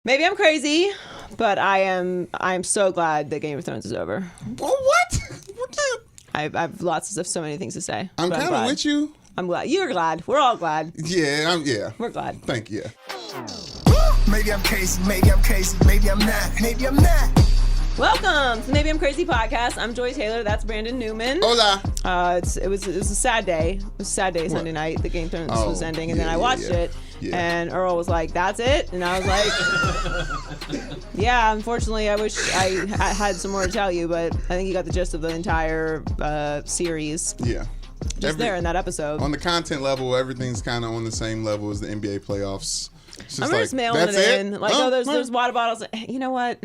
Maybe I'm crazy, but I'm so glad that Game of Thrones is over. What? I've so many things to say. I'm kind of with you. I'm glad. You're glad. We're all glad. Yeah. We're glad. Thank you. Maybe I'm crazy, maybe I'm not. Welcome to Maybe I'm Crazy podcast. I'm Joy Taylor. That's Brandon Newman. Hola. It was a sad day. It was a sad day Sunday night. The Game of Thrones was ending, and then I watched it. Yeah. And Earl was like, "That's it," and I was like, "Yeah, unfortunately, I wish I had some more to tell you, but I think you got the gist of the entire series." Yeah. There in that episode. On the content level, everything's kind of on the same level as the NBA playoffs. I'm just mailing it in. Like, there's water bottles. You know what?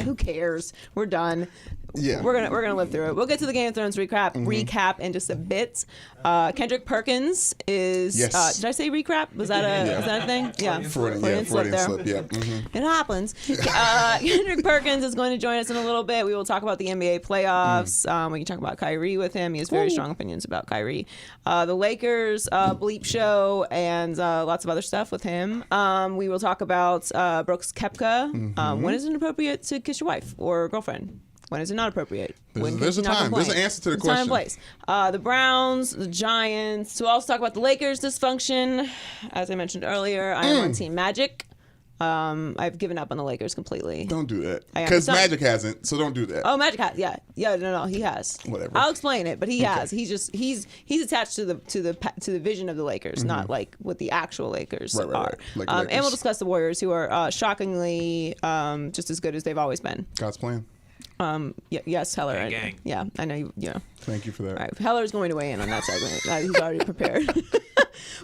Who cares? We're done. Yeah, we're gonna live through it. We'll get to the Game of Thrones recap in just a bit. Kendrick Perkins is. Yes. Did I say recap? Was that a thing? Yeah. Freudian slip. Yeah. Mm-hmm. It happens. Kendrick Perkins is going to join us in a little bit. We will talk about the NBA playoffs. We can talk about Kyrie with him. He has very strong opinions about Kyrie. The Lakers bleep show and lots of other stuff with him. We will talk about Brooks Koepka. When is it appropriate to kiss your wife or girlfriend? When is it not appropriate? There's a time. There's an answer to the question. Time and place. The Browns, the Giants. So we'll also talk about the Lakers dysfunction. As I mentioned earlier, I am on Team Magic. I've given up on the Lakers completely. Don't do that. Because Magic hasn't, so don't do that. Oh, Magic has. Yeah. No, he has. Whatever. I'll explain it, but he has. He's attached to the vision of the Lakers, not like what the actual Lakers are. Right. Like and we'll discuss the Warriors, who are shockingly just as good as they've always been. God's plan. Yes, Heller. Gang. Yeah, I know you. Yeah. Thank you for that. All right, Heller's going to weigh in on that segment. He's already prepared.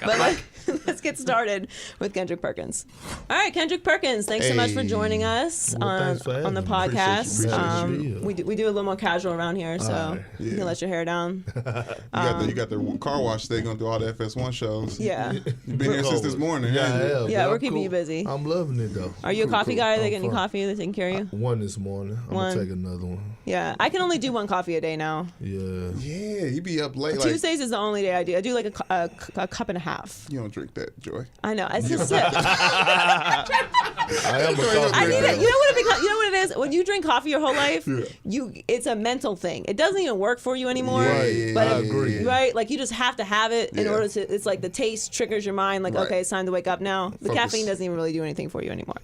But let's get started with Kendrick Perkins. All right, Kendrick Perkins, thanks so much for joining us on the podcast. We do a little more casual around here, so you can let your hair down. You got the car wash today, going to do all the FS1 shows. Yeah. You've been here since this morning. Yeah, we're keeping you busy. I'm loving it, though. Are you a coffee guy? Are they getting coffee? Are they taking care of you? One this morning. I'm going to take another one. Yeah, I can only do one coffee a day now. Yeah, you be up late. Tuesdays is the only day I do. I do like a cup and a half. You don't drink that, Joy. I know. It's just sip. I am a coffee I need it. You know what it is? When you drink coffee your whole life, it's a mental thing. It doesn't even work for you anymore. Right. But I agree. Right? Like you just have to have it in order to. It's like the taste triggers your mind. Like okay, it's time to wake up now. The caffeine doesn't even really do anything for you anymore.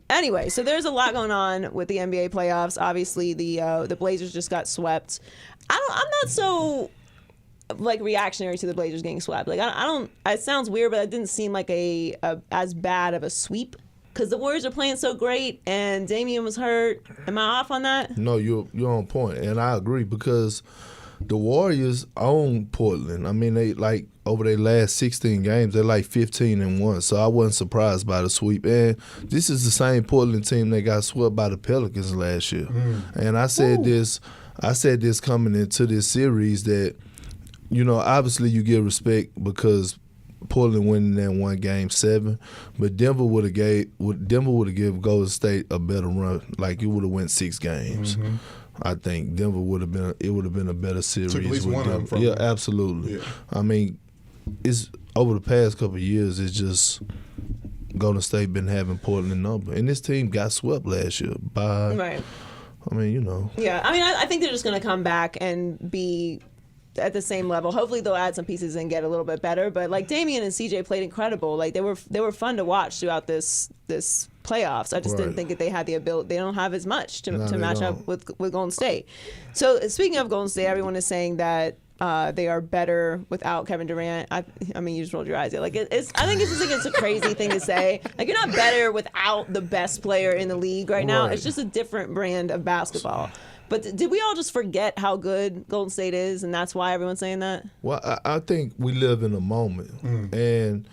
Anyway, so there's a lot going on with the NBA playoffs. Obviously, the Blazers just got swept. I'm not so reactionary to the Blazers getting swept. Like I don't. It sounds weird, but it didn't seem like a as bad of a sweep because the Warriors are playing so great and Damian was hurt. Am I off on that? No, you're on point, and I agree because the Warriors own Portland. I mean, they over their last 16 games, they're 15-1. So I wasn't surprised by the sweep. And this is the same Portland team that got swept by the Pelicans last year. And I said this coming into this series that, obviously you give respect because Portland winning that one Game 7, but Denver would have given Golden State a better run. Like it would have went 6 games. I think Denver would have been a better series. Took at least with one of them from them. Yeah, absolutely. Yeah. I mean, it's over the past couple of years. It's just Golden State been having Portland number, and this team got swept last year by. Right. I mean, Yeah, I mean, I think they're just going to come back and be at the same level. Hopefully they'll add some pieces and get a little bit better. But Damian and CJ played incredible. Like they were fun to watch throughout this playoffs. I just didn't think that they had the ability. They don't have as much to match up with Golden State. So speaking of Golden State, everyone is saying that they are better without Kevin Durant. I mean, you just rolled your eyes. I think it's a crazy thing to say. Like you're not better without the best player in the league right now. It's just a different brand of basketball. But did we all just forget how good Golden State is, and that's why everyone's saying that? Well, I think we live in a moment, and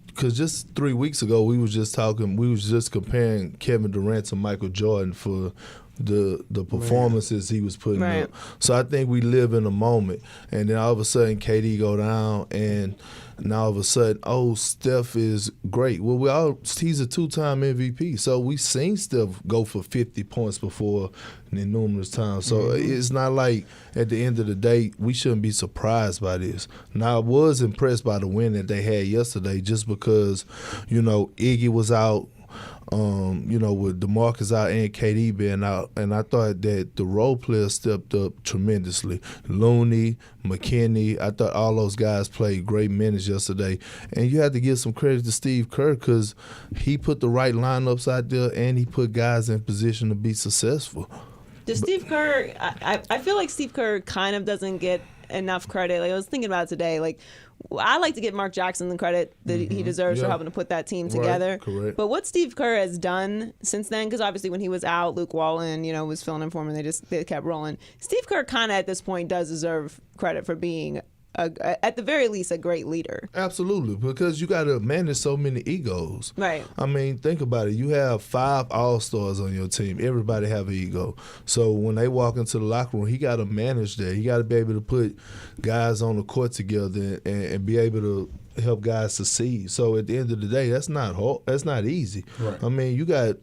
because just 3 weeks ago we was just comparing Kevin Durant to Michael Jordan for the performances he was putting up. So I think we live in a moment, and then all of a sudden KD go down, and now all of a sudden, Steph is great. Well, he's a 2-time MVP, so we've seen Steph go for 50 points before in numerous times. So it's not like at the end of the day we shouldn't be surprised by this. Now I was impressed by the win that they had yesterday, just because Iggy was out. with DeMarcus out and KD being out. And I thought that the role players stepped up tremendously. Looney, McKinney, I thought all those guys played great minutes yesterday. And you have to give some credit to Steve Kerr because he put the right lineups out there and he put guys in position to be successful. Does Steve Kerr, I feel like Steve Kerr kind of doesn't get enough credit. Like I was thinking about it today, like I like to give Mark Jackson the credit that he deserves for helping to put that team together. Correct. But what Steve Kerr has done since then, because obviously when he was out, Luke Walton, was filling in for him and they kept rolling. Steve Kerr kind of at this point does deserve credit for being at the very least a great leader. Absolutely, because you got to manage so many egos. Right. I mean, think about it. You have 5 all-stars on your team. Everybody have an ego. So when they walk into the locker room, he got to manage that. He got to be able to put guys on the court together and be able to help guys succeed. So at the end of the day, that's not hard. That's not easy. Right. I mean, you got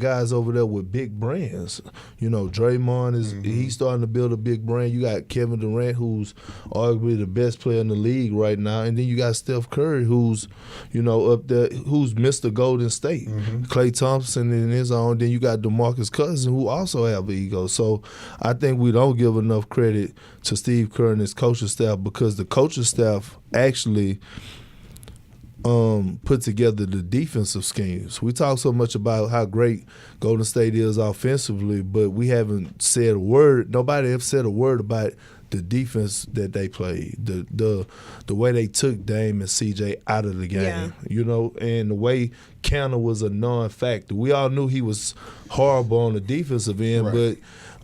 guys over there with big brands. Draymond he's starting to build a big brand. You got Kevin Durant, who's arguably the best player in the league right now, and then you got Steph Curry, who's up there, who's Mr. Golden State. Klay Thompson in his own. Then you got DeMarcus Cousins, who also have an ego. So I think we don't give enough credit to Steve Kerr and his coaching staff because the coaching staff actually put together the defensive schemes. We talk so much about how great Golden State is offensively, but we haven't said a word. Nobody ever said a word about the defense that they played, the way they took Dame and CJ out of the game, and the way Canner was a non-factor. We all knew he was horrible on the defensive end, but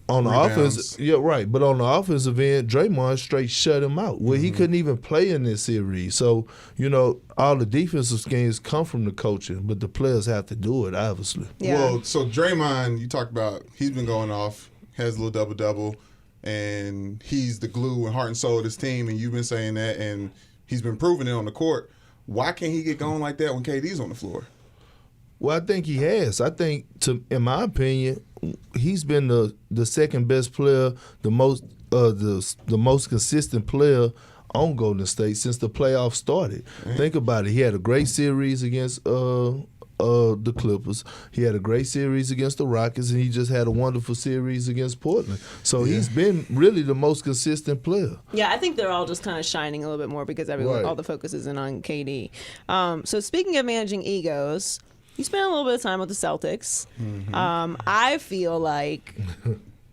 on the offense, but on the offensive end, Draymond straight shut him out. Well, he couldn't even play in this series. So, all the defensive schemes come from the coaching, but the players have to do it, obviously. Yeah. Well, so Draymond, you talked about, he's been going off, has a little double-double, and he's the glue and heart and soul of this team, and you've been saying that, and he's been proving it on the court. Why can't he get going like that when KD's on the floor? Well, I think he has. I think, in my opinion, he's been the second best player, the most consistent player on Golden State since the playoffs started. Think about it. He had a great series against the Clippers. He had a great series against the Rockets, and he just had a wonderful series against Portland. So he's been really the most consistent player. Yeah, I think they're all just kind of shining a little bit more because all the focus is in on KD. So speaking of managing egos, you spent a little bit of time with the Celtics. I feel like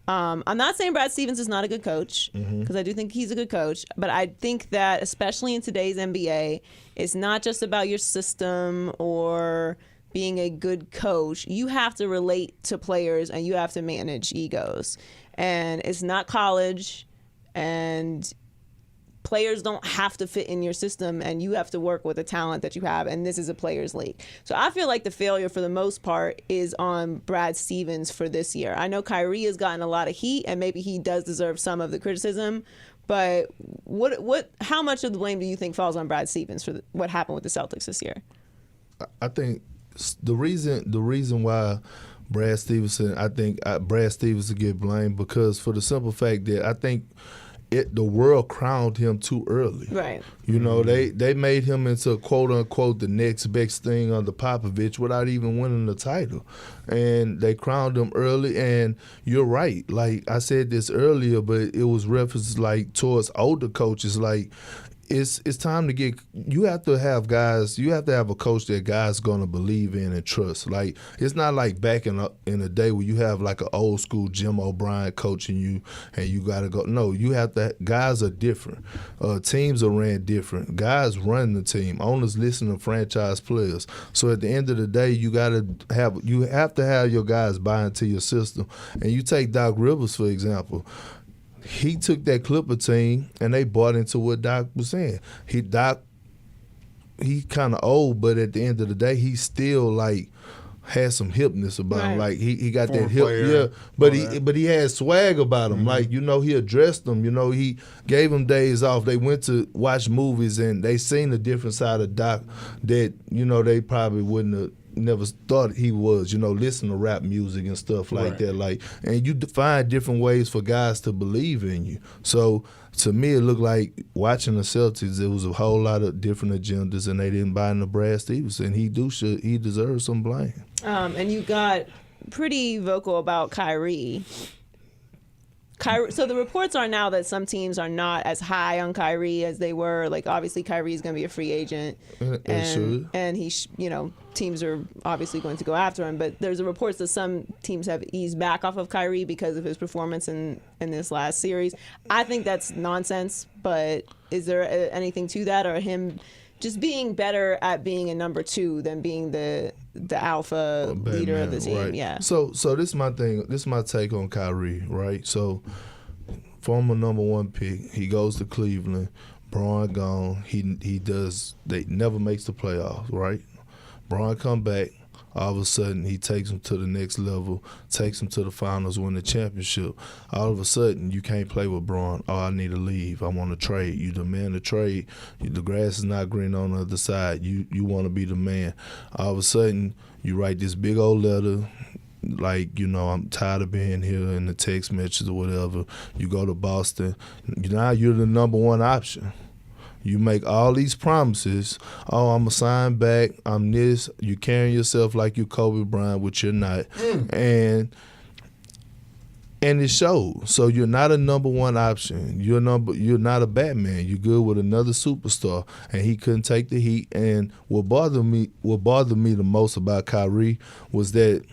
I'm not saying Brad Stevens is not a good coach because I do think he's a good coach, but I think that especially in today's NBA, it's not just about your system or being a good coach. You have to relate to players and you have to manage egos. And it's not college, and players don't have to fit in your system, and you have to work with the talent that you have, and this is a players' league. So I feel like the failure for the most part is on Brad Stevens for this year. I know Kyrie has gotten a lot of heat, and maybe he does deserve some of the criticism, but how much of the blame do you think falls on Brad Stevens for what happened with the Celtics this year? I think the reason why Brad Stevenson get blamed because for the simple fact that I think the world crowned him too early. Right. They made him into quote unquote the next best thing under Popovich without even winning the title, and they crowned him early. And you're right. Like I said this earlier, but it was referenced like towards older coaches. Like it's time to get. You have to have guys. You have to have a coach that guys gonna believe in and trust. Like it's not like back in the day where you have like an old school Jim O'Brien coaching you and you gotta go. No, you have to. Guys are different. Teams are ran different. Guys run the team. Owners listen to franchise players. So at the end of the day, you have to have your guys buy into your system. And you take Doc Rivers for example. He took that Clipper team and they bought into what Doc was saying. He kind of old, but at the end of the day, he still like had some hipness about him. Like he got Former that hip, player, but he had swag about him. Like he addressed them. He gave them days off. They went to watch movies and they seen a different side of Doc that they probably wouldn't have never thought he was, listen to rap music and stuff like that. Like, and you find different ways for guys to believe in you. So to me, it looked like watching the Celtics, there was a whole lot of different agendas, and they didn't buy into Brad Stevenson. He deserves some blame. And you got pretty vocal about Kyrie. So the reports are now that some teams are not as high on Kyrie as they were. Like, obviously Kyrie is going to be a free agent, and he, teams are obviously going to go after him. But there's reports that some teams have eased back off of Kyrie because of his performance in this last series. I think that's nonsense. But is there anything to that, or him just being better at being a number two than being the alpha leader of the team? Right. Yeah. So this is my thing. This is my take on Kyrie, right? So former number one pick, he goes to Cleveland. Bron gone. They never makes the playoffs, right? Bron come back. All of a sudden, he takes them to the next level, takes them to the finals, win the championship. All of a sudden, you can't play with Bron. Oh, I need to leave. I want to trade. You demand a trade. The grass is not green on the other side. You want to be the man. All of a sudden, you write this big old letter, like, I'm tired of being here, in the text messages or whatever. You go to Boston. Now you're the number one option. You make all these promises. Oh, I'm going to sign back. I'm this. You carrying yourself like you Kobe Bryant, which you're not. And it shows. So you're not a number one option. You're not a Batman. You're good with another superstar. And he couldn't take the heat. And what bothered me the most about Kyrie was that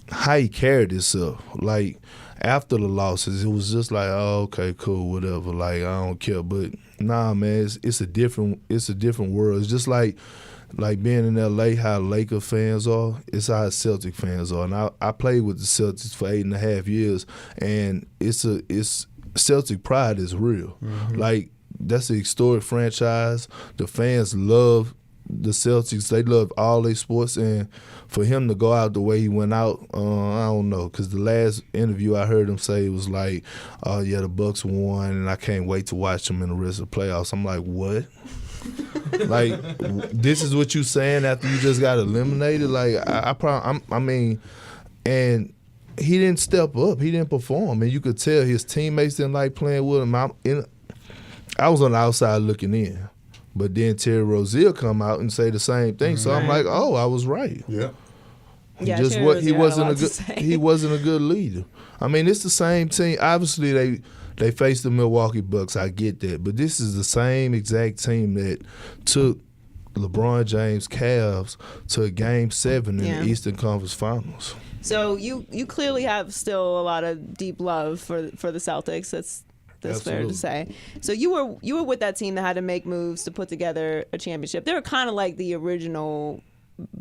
how he carried himself. Like, after the losses, it was just like, oh, okay, cool, whatever. Like, I don't care. But nah, man, it's a different world. It's just like being in LA, how Laker fans are. It's how Celtic fans are. And I played with the Celtics for 8.5 years, and it's Celtic pride is real. Mm-hmm. Like, that's a historic franchise. The fans love the Celtics. They love all their sports, and for him to go out the way he went out, I don't know, because the last interview I heard him say was like, oh yeah, the Bucks won and I can't wait to watch them in the rest of the playoffs. I'm like, what? Like, this is what you saying after you just got eliminated? Like, I mean, and he didn't step up. He didn't perform, and you could tell his teammates didn't like playing with him. I was on the outside looking in. But then Terry Rozier come out and say the same thing. So I'm like, oh, I was right. Yeah. He wasn't a good leader. I mean, it's the same team. Obviously, they faced the Milwaukee Bucks. I get that. But this is the same exact team that took LeBron James' Cavs to Game 7 in the Eastern Conference Finals. So you clearly have still a lot of deep love for the Celtics. That's fair to say. So you were with that team that had to make moves to put together a championship. They were kind of like the original,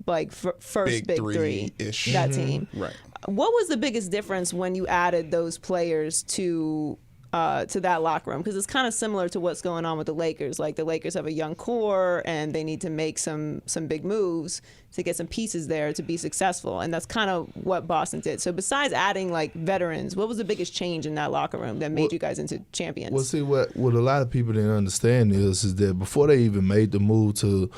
like first big three-ish. That team. Right. What was the biggest difference when you added those players to that locker room? Because it's kind of similar to what's going on with the Lakers. Like, the Lakers have a young core, and they need to make some big moves to get some pieces there to be successful. And that's kind of what Boston did. So besides adding, like, veterans, what was the biggest change in that locker room that made you guys into champions? Well, see, what a lot of people didn't understand is that before they even made the move to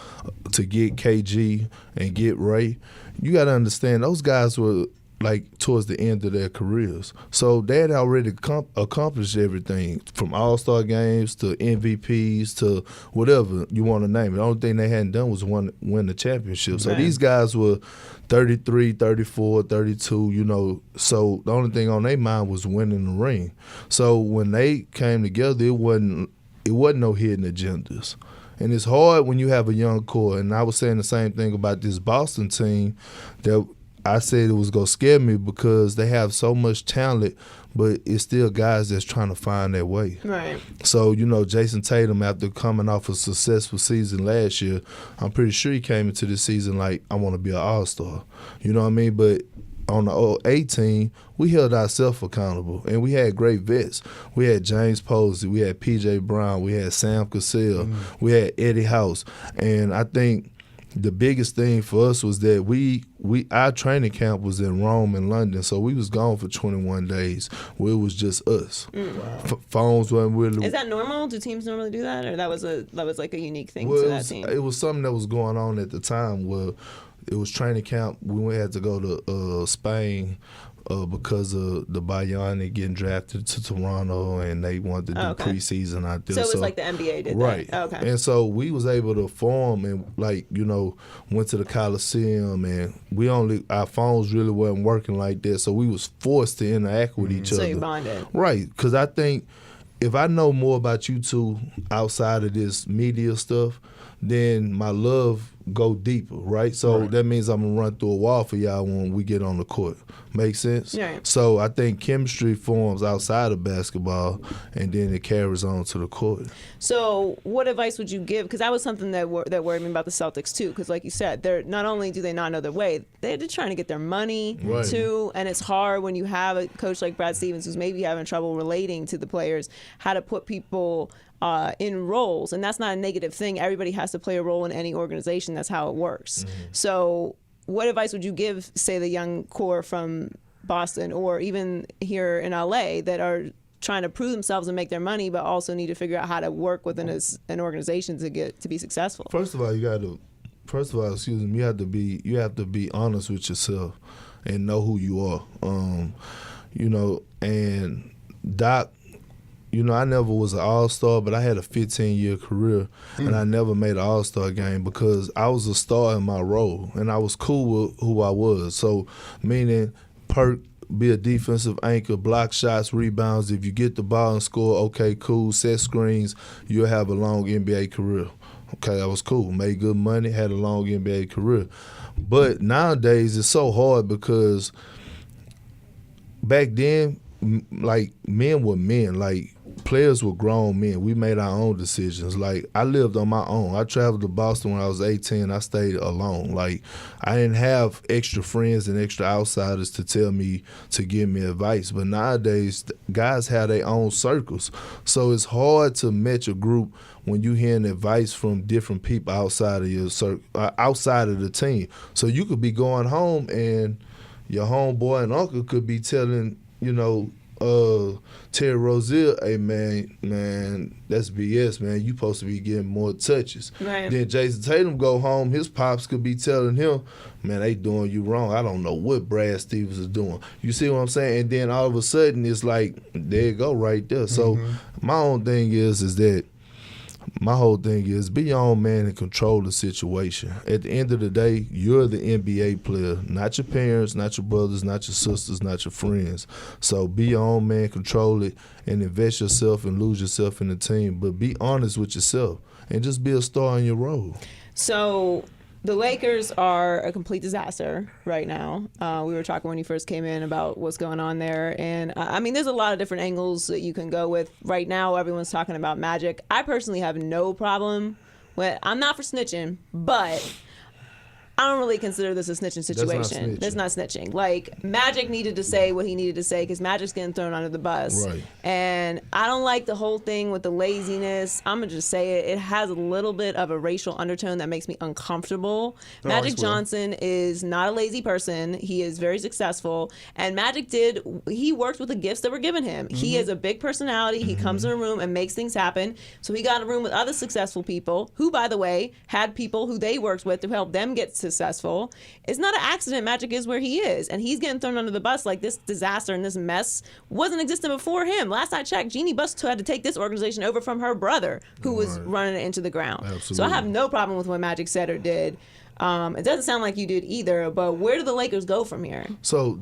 get KG and get Ray, you got to understand those guys were, like, towards the end of their careers. So they had already accomplished everything, from all-star games to MVPs to whatever you want to name it. The only thing they hadn't done was win the championship. So these guys were 33, 34, 32, so the only thing on their mind was winning the ring. So when they came together, it wasn't no hidden agendas. And it's hard when you have a young core. And I was saying the same thing about this Boston team, that I said it was going to scare me because they have so much talent, but it's still guys that's trying to find their way. Right. So, Jason Tatum, after coming off a successful season last year, I'm pretty sure he came into this season like, I want to be an all-star. You know what I mean? But on the 08 team, we held ourselves accountable, and we had great vets. We had James Posey, we had P.J. Brown, we had Sam Cassell, we had Eddie House. And I think the biggest thing for us was that our training camp was in Rome and London, so we was gone for 21 days where it was just us. Wow. Phones weren't really. Is that normal? Do teams normally do that, or that was like a unique thing to that team? It was something that was going on at the time where it was training camp. We had to go to Spain because of the Bayani getting drafted to Toronto, and they wanted to do preseason out there. So it was like the NBA did right. that. Okay. And so we was able to form and went to the Coliseum, and our phones really wasn't working like that, so we was forced to interact with each other. So you bonded. Right, because I think if I know more about you two outside of this media stuff, then my love go deeper, right? So that means I'm going to run through a wall for y'all when we get on the court. Make sense? Yeah. So I think chemistry forms outside of basketball, and then it carries on to the court. So what advice would you give? Because that was something that worried me about the Celtics, too. Because like you said, they're not only do they not know their way, they're just trying to get their money, too. And it's hard when you have a coach like Brad Stevens who's maybe having trouble relating to the players, how to put people in roles. And that's not a negative thing. Everybody has to play a role in any organization. That's how it works. So what advice would you give, say, the young core from Boston or even here in LA that are trying to prove themselves and make their money, but also need to figure out how to work within an organization to be successful? First of all, you have to be honest with yourself and know who you are. And Doc, I never was an all-star, but I had a 15-year career, and I never made an all-star game because I was a star in my role, and I was cool with who I was. So, meaning Perk, be a defensive anchor, block shots, rebounds. If you get the ball and score, okay, cool, set screens, you'll have a long NBA career. Okay, I was cool, made good money, had a long NBA career. But nowadays, it's so hard because back then, like, men were men. Like, players were grown men. We made our own decisions. Like, I lived on my own. I traveled to Boston when I was 18. I stayed alone. Like, I didn't have extra friends and extra outsiders to tell me, to give me advice. But nowadays, guys have their own circles. So it's hard to match a group when you hearing advice from different people outside of your outside of the team. So you could be going home and your homeboy and uncle could be telling, Terry Rozier, hey man, that's BS, man. You supposed to be getting more touches. Right. Then Jason Tatum go home, his pops could be telling him, man, they doing you wrong. I don't know what Brad Stevens is doing. You see what I'm saying? And then all of a sudden it's like, there you go right there. So my own thing is that my whole thing is be your own man and control the situation. At the end of the day, you're the NBA player, not your parents, not your brothers, not your sisters, not your friends. So be your own man, control it, and invest yourself and lose yourself in the team. But be honest with yourself and just be a star in your role. So the Lakers are a complete disaster right now. We were talking when you first came in about what's going on there. And, there's a lot of different angles that you can go with. Right now, everyone's talking about Magic. I personally have no problem with – I'm not for snitching, but – I don't really consider this a snitching situation. That's not snitching. Like, Magic needed to say what he needed to say because Magic's getting thrown under the bus. Right. And I don't like the whole thing with the laziness. I'm going to just say it. It has a little bit of a racial undertone that makes me uncomfortable. Magic Johnson is not a lazy person. He is very successful. And Magic he worked with the gifts that were given him. He is a big personality. He comes in a room and makes things happen. So he got in a room with other successful people who, by the way, had people who they worked with to help them get successful. It's not an accident Magic is where he is, and he's getting thrown under the bus like this disaster and this mess wasn't existing before him. Last I checked, Jeannie Buss had to take this organization over from her brother who was running it into the ground. Absolutely. So I have no problem with what Magic said or did. It doesn't sound like you did either, but where do the Lakers go from here? So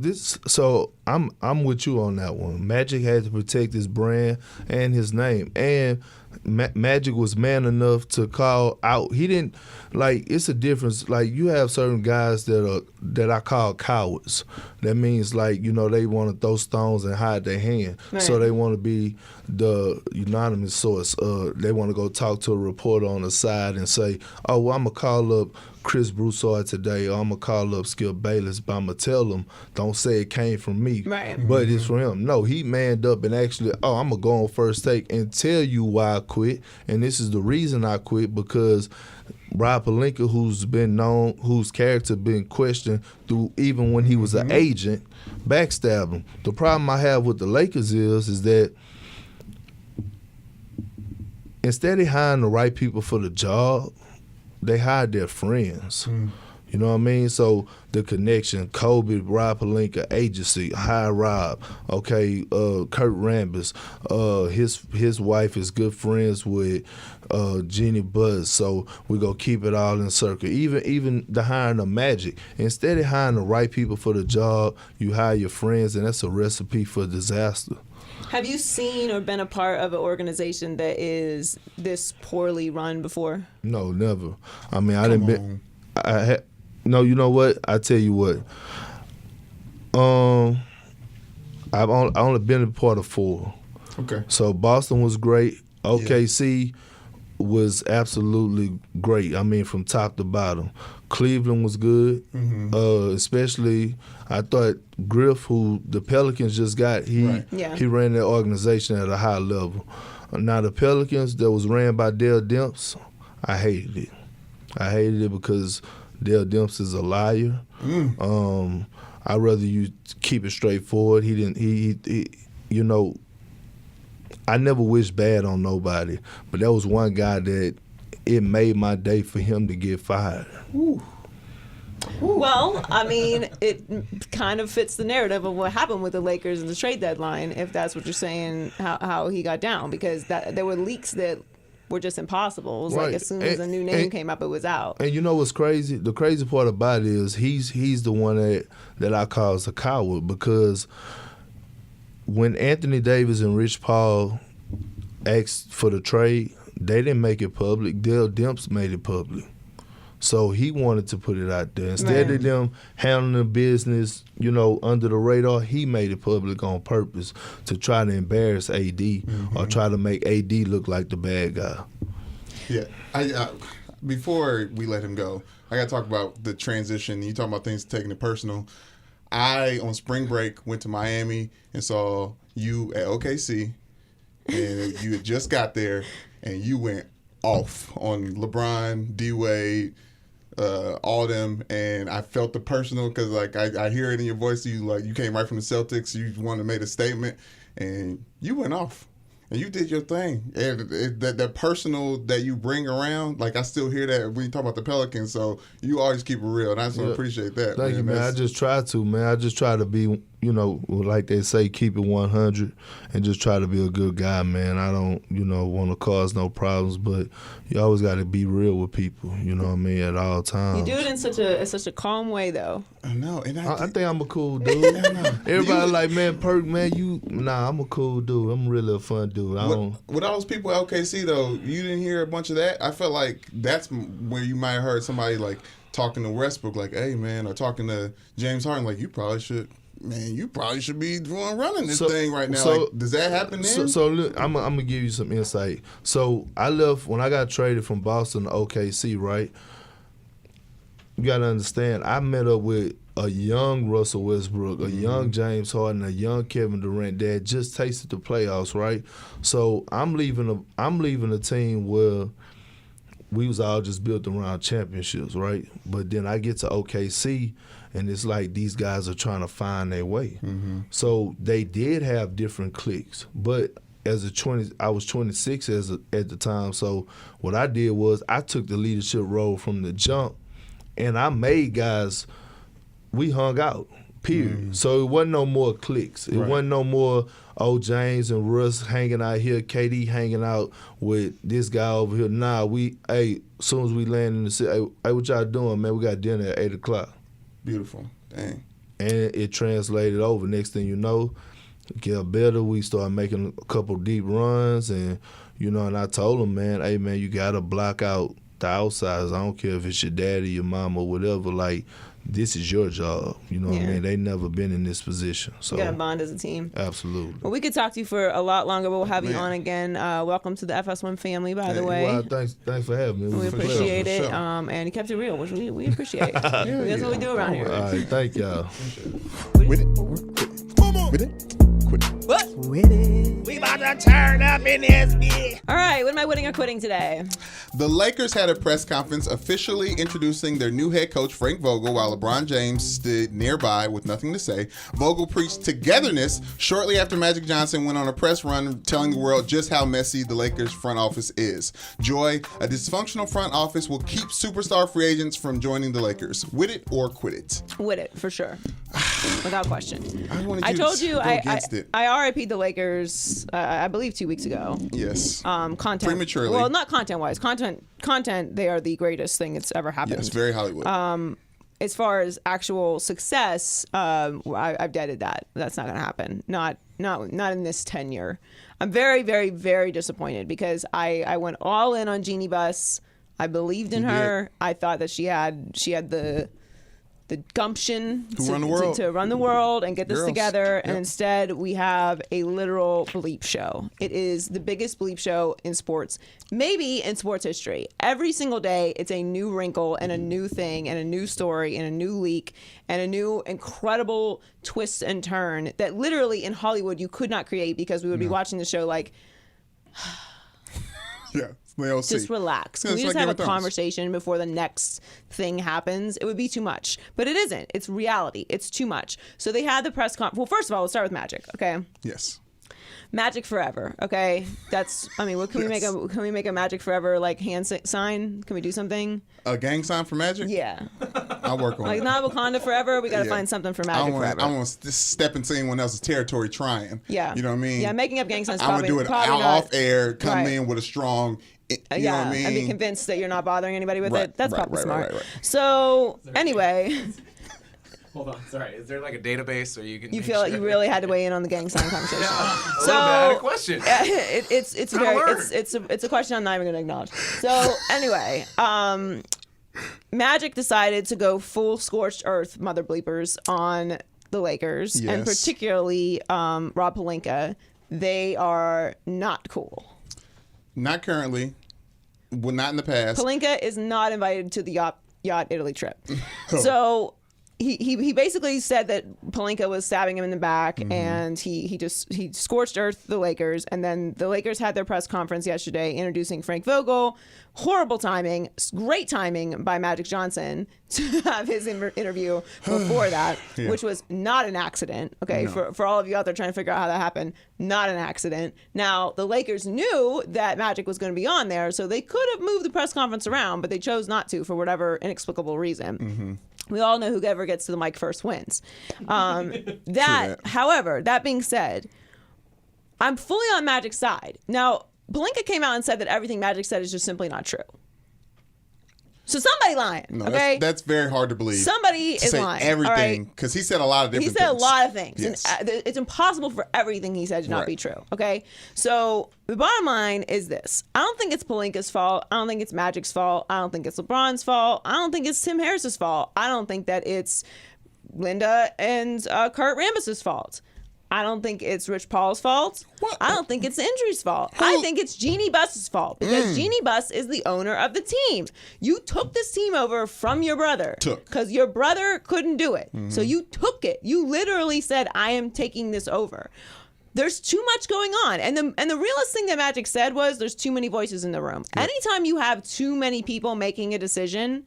I'm with you on that one. Magic had to protect his brand and his name, and Magic was man enough to call out. He didn't it's a difference. Like, you have certain guys that I call cowards. That means they want to throw stones and hide their hand. Right. So they want to be the unanimous source. They want to go talk to a reporter on the side and say, "Oh, well, I'm gonna call up Chris Broussard today, or I'm gonna call up Skip Bayless, but I'm gonna tell them, don't say it came from me, right? But it's from him." No, he manned up and actually, I'm gonna go on first take and tell you why I quit, and this is the reason I quit, because Rob Pelinka, whose character been questioned through even when he was an agent, backstabbed him. The problem I have with the Lakers is that instead of hiring the right people for the job, they hired their friends. You know what I mean? So the connection, Kobe, Rob Pelinka, agency, High Rob, okay, Kurt Rambis, his wife is good friends with Jeannie Buss, so we go keep it all in circle. Even the hiring of Magic. Instead of hiring the right people for the job, you hire your friends, and that's a recipe for disaster. Have you seen or been a part of an organization that is this poorly run before? No, never. I mean, I didn't been. No, you know what? I tell you what. I only been a part of 4. Okay. So Boston was great. OKC was absolutely great. I mean, from top to bottom. Cleveland was good. Especially, I thought Griff, who the Pelicans just got, he ran that organization at a high level. Now the Pelicans that was ran by Dale Demps, I hated it. I hated it because Dale Demps is a liar. I'd rather you keep it straightforward. He you know, I never wished bad on nobody, but there was one guy that it made my day for him to get fired. Ooh. Well, I mean, it kind of fits the narrative of what happened with the Lakers in the trade deadline, if that's what you're saying, how he got down, because there were leaks that were just impossible. It was like as soon as a new name came up, it was out. And you know what's crazy? The crazy part about it is he's the one that I call a coward, because when Anthony Davis and Rich Paul asked for the trade, they didn't make it public. Dale Demps made it public. So he wanted to put it out there. Instead of them handling the business, you know, under the radar, he made it public on purpose to try to embarrass AD or try to make AD look like the bad guy. Yeah. I before we let him go, I got to talk about the transition. You talking about things taking it personal. I, on spring break, went to Miami and saw you at OKC, and you had just got there, and you went off on LeBron, D-Wade, all them, and I felt the personal because, like, I hear it in your voice. You came right from the Celtics. You wanted to make a statement, and you went off. And you did your thing. And that personal that you bring around, like, I still hear that when you talk about the Pelicans. So you always keep it real, and I just appreciate that. Thank you, man. I just try to, man. I just try to be, you know, like they say, keep it 100 and just try to be a good guy, man. I don't, you know, want to cause no problems, but you always got to be real with people, you know what I mean, at all times. You do it in such a calm way, though. I know. And I think I'm a cool dude. Everybody like, man, Perk, man, I'm a cool dude. I'm really a fun dude. With all those people at OKC, though, you didn't hear a bunch of that? I felt like that's where you might have heard somebody, like, talking to Westbrook, like, hey, man, or talking to James Harden, like, you probably should be running this thing right now. Like, does that happen then? So look, I'm going to give you some insight. So I left, when I got traded from Boston to OKC, right? You got to understand, I met up with a young Russell Westbrook, a young James Harden, a young Kevin Durant that just tasted the playoffs, right? So I'm leaving a team where we was all just built around championships, right? But then I get to OKC, and it's like these guys are trying to find their way. So they did have different cliques, but I was 26 at the time. So what I did was I took the leadership role from the jump, and I made guys. We hung out, period. So it wasn't no more cliques. It wasn't no more, James and Russ hanging out here, KD hanging out with this guy over here. Nah, as soon as we land in the city, hey, what y'all doing, man? We got dinner at 8 o'clock. Beautiful. Dang. And it translated over. Next thing you know, get better. We started making a couple deep runs, and, you know, and I told him, man, hey, man, you got to block out the outsiders. I don't care if it's your daddy, your mom, or whatever. Like, this is your job. You know what I mean? They never been in this position. So you got to bond as a team. Absolutely. Well, we could talk to you for a lot longer, but we'll have you on again. Welcome to the FS1 family, by the way. Well, thanks for having me. We appreciate it. And you kept it real, which we appreciate. That's what we do around here. All right, thank y'all. With it. With it. Quit. What? With it. We about to turn up in this bitch. All right, what am I winning or quitting today? The Lakers had a press conference officially introducing their new head coach, Frank Vogel, while LeBron James stood nearby with nothing to say. Vogel preached togetherness shortly after Magic Johnson went on a press run telling the world just how messy the Lakers front office is. Joy, a dysfunctional front office will keep superstar free agents from joining the Lakers. With it or quit it? With it, for sure. Without question. I told you go I against it. RIP'd the Lakers, I believe 2 weeks ago. Yes. Content. Prematurely. Well, not content-wise. Content, they are the greatest thing that's ever happened. Yes, very Hollywood. As far as actual success, I've deaded that. That's not going to happen. Not in this tenure. I'm very, very, very disappointed because I went all in on Jeannie Buss. I believed in her. I thought that she had the gumption to run the world and get this together. Yep. And instead, we have a literal bleep show. It is the biggest bleep show in sports, maybe in sports history. Every single day, it's a new wrinkle and a new thing and a new story and a new leak and a new incredible twist and turn that literally in Hollywood you could not create because we would be watching the show like... Yeah. Just relax. Can we just have a conversation before the next thing happens? It would be too much. But it isn't. It's reality. It's too much. So they had the press conference. Well, first of all, let's start with Magic, okay? Yes. Magic forever, okay? That's, I mean, what can we make a Magic forever like hand sign? Can we do something? A gang sign for Magic? Yeah. I'll work on it. Like not Wakanda forever. We got to find something for Magic forever. I don't want to step into anyone else's territory trying. Yeah. You know what I mean? Yeah, making up gang signs I'm probably going to do it probably off air, come Right. in with a strong, you know what I mean? And be convinced that you're not bothering anybody with Right, it. That's right, probably right, smart. right. So anyway, Hold on, sorry. Is there like a database where you can? you feel like you really had to weigh in on the gang sign conversation. A little bit. I had a question. It's a question I'm not even going to acknowledge. So anyway, Magic decided to go full scorched earth, mother bleepers, on the Lakers, and Yes. particularly Rob Pelinka. They are not cool. Not currently. Well, not in the past. Pelinka is not invited to the yacht Italy trip. So he basically said that Pelinka was stabbing him in the back, and he scorched earth the Lakers, and then the Lakers had their press conference yesterday introducing Frank Vogel. Horrible timing, great timing by Magic Johnson to have his interview before that, which was not an accident. Okay, No. for all of you out there trying to figure out how that happened, not an accident. Now the Lakers knew that Magic was going to be on there, so they could have moved the press conference around, but they chose not to for whatever inexplicable reason. We all know whoever gets to the mic first wins. However, that being said, I'm fully on Magic's side. Now, Pelinka came out and said that everything Magic said is just simply not true. So somebody lying, No, okay? that's very hard to believe. Somebody to is say lying. everything, because he said a lot of different things. He said a lot of things. Yes. And, it's impossible for everything he said to not Right. be true, okay? So the bottom line is this. I don't think it's Pelinka's fault. I don't think it's Magic's fault. I don't think it's LeBron's fault. I don't think it's Tim Harris's fault. I don't think that it's Linda and Kurt Rambis's fault. I don't think it's Rich Paul's fault. What? I don't think it's the injury's fault. I think it's Jeannie Buss's fault because Jeannie Buss is the owner of the team. You took this team over from your brother because your brother couldn't do it. So you took it. You literally said, I am taking this over. There's too much going on. And the realest thing that Magic said was there's too many voices in the room. Anytime you have too many people making a decision,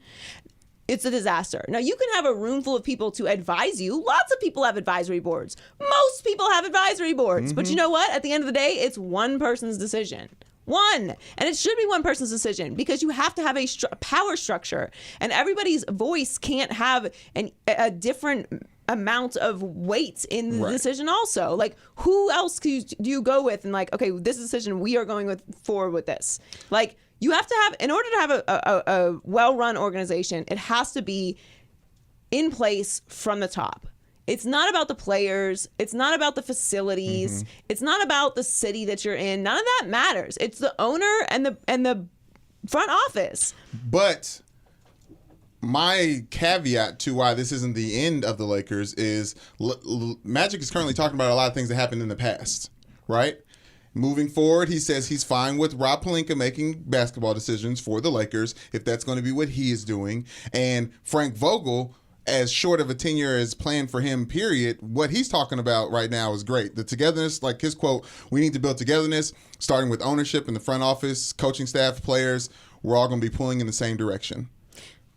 it's a disaster. Now, you can have a room full of people to advise you. Lots of people have advisory boards. Most people have advisory boards. But you know what? At the end of the day, it's one person's decision. One. And it should be one person's decision because you have to have a power structure. And everybody's voice can't have a different amount of weight in the decision also. Like, who else do you go with? And like, okay, this decision, we are going forward with this. Like, you have to have, in order to have a well-run organization, it has to be in place from the top. It's not about the players. It's not about the facilities. It's not about the city that you're in. None of that matters. It's the owner and the front office. But my caveat to why this isn't the end of the Lakers is Magic is currently talking about a lot of things that happened in the past, right? Moving forward, he says he's fine with Rob Pelinka making basketball decisions for the Lakers if that's going to be what he is doing. And Frank Vogel, as short of a tenure as planned for him, period, what he's talking about right now is great. The togetherness, like his quote, we need to build togetherness, starting with ownership in the front office, coaching staff, players. We're all going to be pulling in the same direction.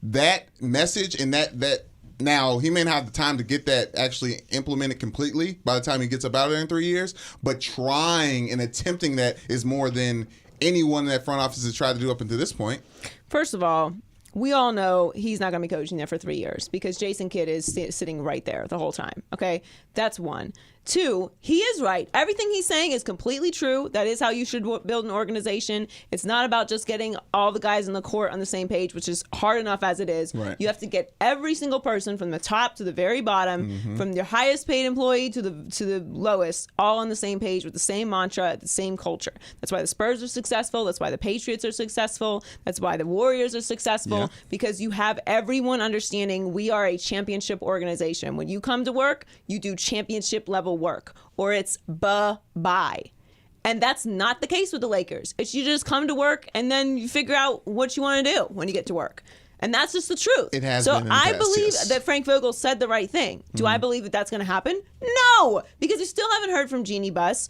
That message and that now, he may not have the time to get that actually implemented completely by the time he gets up out of there in 3 years, but trying and attempting that is more than anyone in that front office has tried to do up until this point. First of all, we all know he's not going to be coaching there for 3 years because Jason Kidd is sitting right there the whole time. Okay? That's one. Two, he is right. Everything he's saying is completely true. That is how you should build an organization. It's not about just getting all the guys in the court on the same page, which is hard enough as it is. Right. You have to get every single person from the top to the very bottom, from your highest paid employee to the lowest, all on the same page with the same mantra, the same culture. That's why the Spurs are successful. That's why the Patriots are successful. That's why the Warriors are successful, because you have everyone understanding we are a championship organization. When you come to work, you do championship level work, or it's bye. And that's not the case with the Lakers. It's you just come to work and then you figure out what you want to do when you get to work. And that's just the truth. It has so been in the I past, believe yes. that Frank Vogel said the right thing. Do I believe that that's going to happen? No, because we still haven't heard from Jeannie Buss.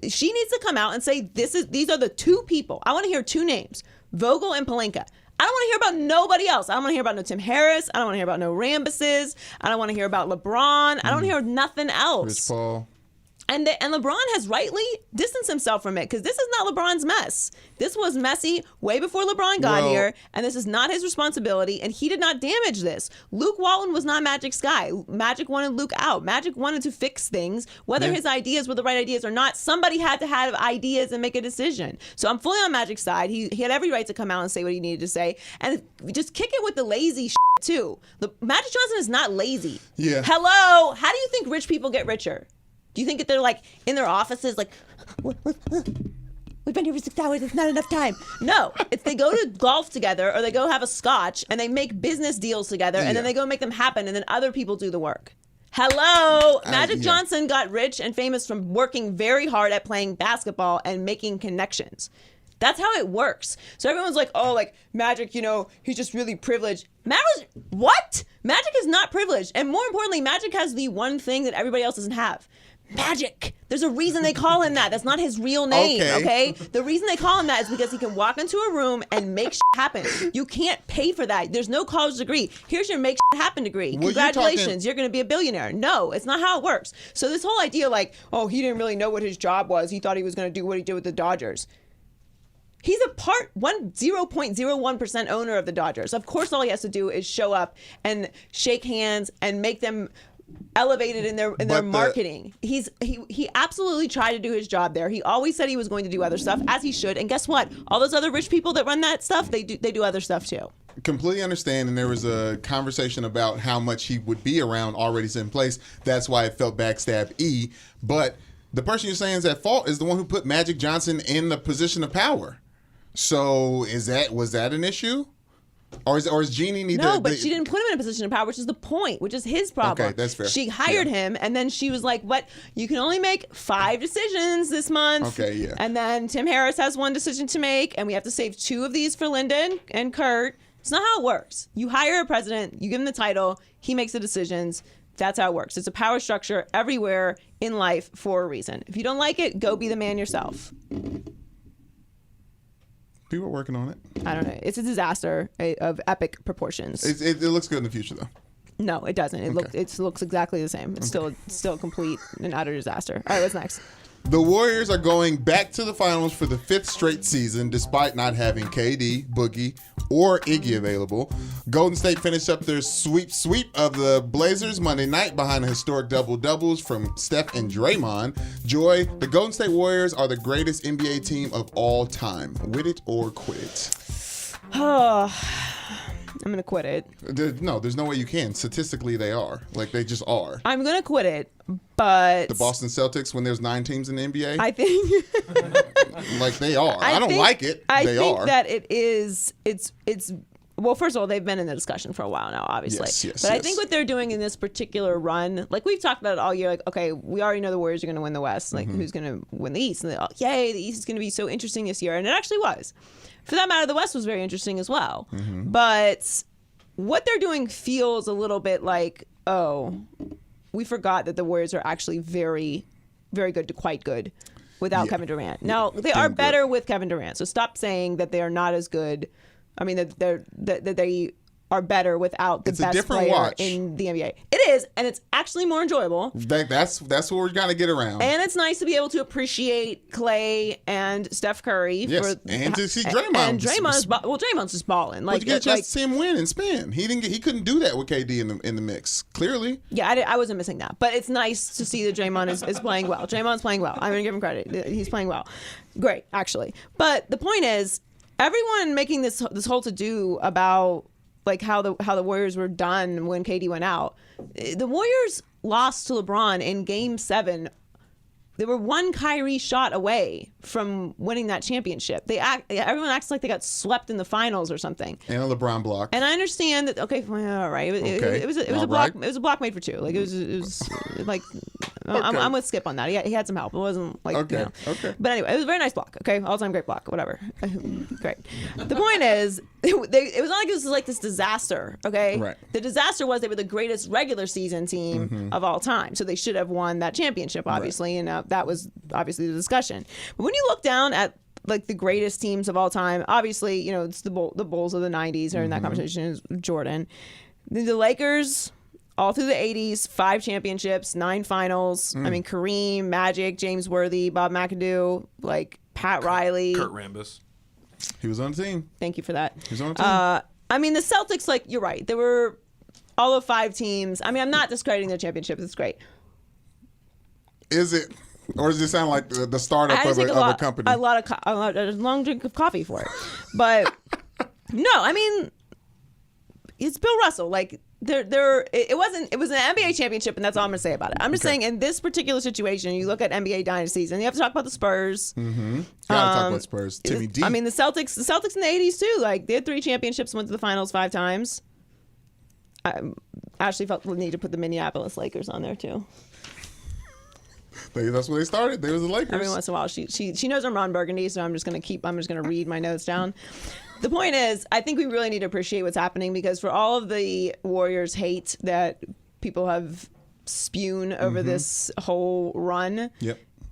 She needs to come out and say these are the two people. I want to hear two names, Vogel and Pelinka. I don't want to hear about nobody else. I don't want to hear about no Tim Harris. I don't want to hear about no Rambuses. I don't want to hear about LeBron. I don't want to hear nothing else. Rich Paul. And LeBron has rightly distanced himself from it because this is not LeBron's mess. This was messy way before LeBron got here, and this is not his responsibility, and he did not damage this. Luke Walton was not Magic's guy. Magic wanted Luke out. Magic wanted to fix things. Whether his ideas were the right ideas or not, somebody had to have ideas and make a decision. So I'm fully on Magic's side. He had every right to come out and say what he needed to say, and just kick it with the lazy too. Magic Johnson is not lazy. Yeah. Hello? How do you think rich people get richer? Do you think that they're like in their offices like, we've been here for 6 hours, it's not enough time? No, it's they go to golf together or they go have a scotch and they make business deals together and then they go make them happen and then other people do the work. Hello? Magic Johnson got rich and famous from working very hard at playing basketball and making connections. That's how it works. So everyone's like, oh, like Magic, he's just really privileged. What? Magic is not privileged. And more importantly, Magic has the one thing that everybody else doesn't have. Magic. There's a reason they call him that. That's not his real name, okay? The reason they call him that is because he can walk into a room and make shit happen. You can't pay for that. There's no college degree. Here's your make shit happen degree. Congratulations, you're going to be a billionaire. No, it's not how it works. So this whole idea like, oh, he didn't really know what his job was. He thought he was going to do what he did with the Dodgers. He's a 0.01% owner of the Dodgers. Of course, all he has to do is show up and shake hands and make them elevated in their marketing. He absolutely tried to do his job there. He always said he was going to do other stuff, as he should. And guess what? All those other rich people that run that stuff, they do other stuff too. Completely understand, and there was a conversation about how much he would be around already in place. That's why it felt backstab-y. But the person you're saying is at fault is the one who put Magic Johnson in the position of power. So was that an issue? Or is Jeannie need to... No, but she didn't put him in a position of power, which is the point, which is his problem. Okay, that's fair. She hired him, and then she was like, what? You can only make 5 decisions this month. Okay, yeah. And then Tim Harris has 1 decision to make, and we have to save 2 of these for Lyndon and Kurt. It's not how it works. You hire a president, you give him the title, he makes the decisions. That's how it works. It's a power structure everywhere in life for a reason. If you don't like it, go be the man yourself. People are working on it. I don't know. It's a disaster of epic proportions. It looks good in the future, though. No, it doesn't. It looks exactly the same. It's still a complete and utter disaster. All right, what's next? The Warriors are going back to the finals for the 5th straight season, despite not having KD, Boogie, or Iggy available. Golden State finished up their sweep of the Blazers Monday night behind a historic double-doubles from Steph and Draymond. Joy, the Golden State Warriors are the greatest NBA team of all time. Wit it or quit it? Oh, I'm going to quit it. There's no way you can. Statistically, they are. Like, they just are. I'm going to quit it, but... The Boston Celtics, when there's 9 teams in the NBA? I think... like, they are. I don't like it. I they think are. that it is... It's well, first of all, they've been in the discussion for a while now, obviously. Yes, but I think what they're doing in this particular run, like we've talked about it all year, like, okay, we already know the Warriors are going to win the West. Like, who's going to win the East? And they're like, yay, the East is going to be so interesting this year. And it actually was. For that matter, the West was very interesting as well. But what they're doing feels a little bit like, oh, we forgot that the Warriors are actually very, very good to quite good without Kevin Durant. Now, they are better with Kevin Durant, so stop saying that they are not as good. I mean, that they are better without the best player in the NBA. It is, and it's actually more enjoyable. That's what we're gonna get around. And it's nice to be able to appreciate Clay and Steph Curry. And to see Draymond. And Draymond's just balling. But you get a chance to see him win and spin. He couldn't do that with KD in the mix. Clearly. Yeah, I wasn't missing that. But it's nice to see that Draymond is playing well. Draymond's playing well. I'm gonna give him credit. He's playing well. Great, actually. But the point is, everyone making this whole to-do about like how the Warriors were done when KD went out. The Warriors lost to LeBron in Game 7. They were one Kyrie shot away from winning that championship. Everyone acts like they got swept in the finals or something. And a LeBron block. And I understand that. Okay, well, all right. It was a block. It was a block made for two. Like it was like. Okay. I'm with Skip on that. He had some help. It wasn't like okay. Okay. But anyway, it was a very nice block. Okay, all-time great block. Whatever. Great. The point is, it was not like it was like this disaster. Okay. Right. The disaster was they were the greatest regular season team of all time, so they should have won that championship, obviously, and that was obviously the discussion. But when you look down at like the greatest teams of all time, obviously, it's the Bulls of the '90s are in that conversation. Is Jordan, the Lakers. All through the 80s, 5 championships, 9 finals. I mean, Kareem, Magic, James Worthy, Bob McAdoo, like Pat Riley. Kurt Rambis. He was on the team. Thank you for that. He was on the team. I mean, the Celtics, like, you're right. There were all of 5 teams. I mean, I'm not discrediting their championships. It's great. Is it? Or does it sound like the startup of a company? A long drink of coffee for it. But, no, I mean, it's Bill Russell. Like, it was an NBA championship, and that's all I'm going to say about it. I'm just saying, in this particular situation, you look at NBA dynasties, and you have to talk about the Spurs. Mm-hmm. Gotta talk about Spurs. Timmy D. I mean, the Celtics in the 80s too. Like, they had 3 championships, went to the finals 5 times. I actually felt the need to put the Minneapolis Lakers on there too. That's where they started. They was the Lakers. Every once in a while, she knows I'm Ron Burgundy, so I'm just gonna read my notes down. The point is, I think we really need to appreciate what's happening, because for all of the Warriors hate that people have spewed over this whole run,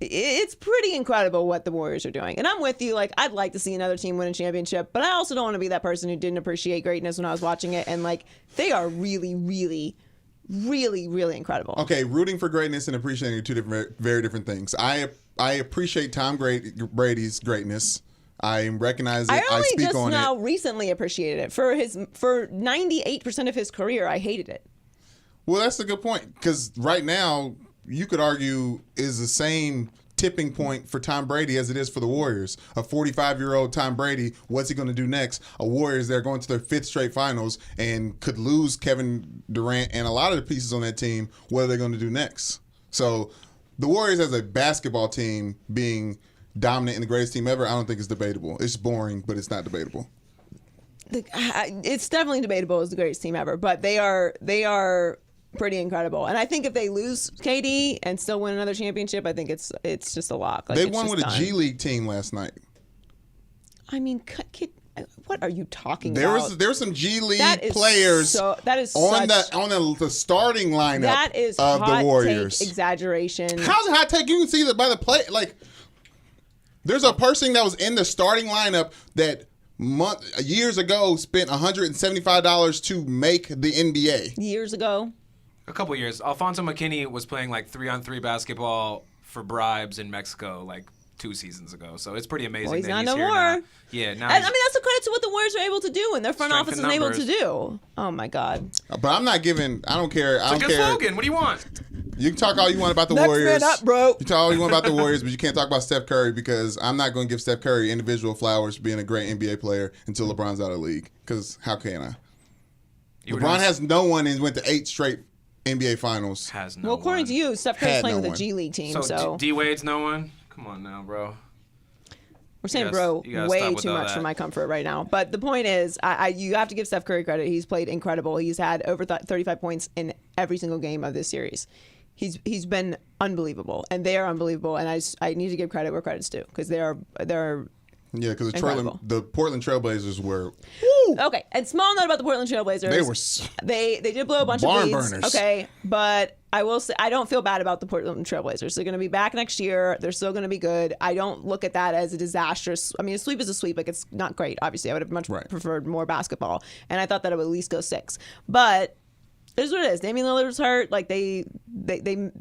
it's pretty incredible what the Warriors are doing. And I'm with you. Like, I'd like to see another team win a championship, but I also don't want to be that person who didn't appreciate greatness when I was watching it. And like, they are really, really, really, really incredible. Okay, rooting for greatness and appreciating are two very different things. I appreciate Tom Brady's greatness. I recognize it. I only speak just on now it. recently appreciated it. For 98% of his career, I hated it. Well, that's a good point, because right now you could argue is the same tipping point for Tom Brady as it is for the Warriors. A 45-year-old Tom Brady, what's he going to do next? A Warriors, they're going to their 5th straight finals and could lose Kevin Durant and a lot of the pieces on that team. What are they going to do next? So the Warriors as a basketball team being dominant and the greatest team ever, I don't think it's debatable. It's boring, but it's not debatable. It's definitely debatable as the greatest team ever, but they are pretty incredible. And I think if they lose KD and still win another championship, I think it's just a lock. Like, they won with a G League team last night. I mean, what are you talking about? There were some G League players on the starting lineup that is of hot the Warriors. Take exaggeration. How's it hot take? You can see that by the play. Like, there's a person that was in the starting lineup that years ago spent $175 to make the NBA. Years ago? A couple years. Alfonso McKinney was playing like 3-on-3 basketball for bribes in Mexico like 2 seasons ago. So it's pretty amazing that he's here now. Yeah, now I mean, that's a credit to what the Warriors are able to do and their front office is able to do. Oh, my God. But I'm not giving – I don't care. It's a good slogan. What do you want? You can talk all you want about the Warriors. Next man up, bro. You talk all you want about the Warriors, but you can't talk about Steph Curry, because I'm not going to give Steph Curry individual flowers for being a great NBA player until LeBron's out of the league. Because how can I? LeBron has no one and went to 8 straight NBA finals. Has no Well, according one. to you, Steph Curry's playing with a G League team. So D-Wade's no one? Come on now, bro. We're saying bro way too much for my comfort right now. But the point is, you have to give Steph Curry credit. He's played incredible. He's had over 35 points in every single game of this series. He's been unbelievable, and they are unbelievable. And I need to give credit where credit's due, because they're yeah, because the Portland Trailblazers were Okay, and small note about the Portland Trailblazers. They did blow a bunch of barn leads. burners. Okay, but I will say I don't feel bad about the Portland Trailblazers. They're going to be back next year. They're still going to be good. I don't look at that as a disastrous. I mean, a sweep is a sweep. Like, it's not great. Obviously, I would have much preferred more basketball, and I thought that it would at least go 6. But it is what it is. Damian Lillard was hurt. Like, they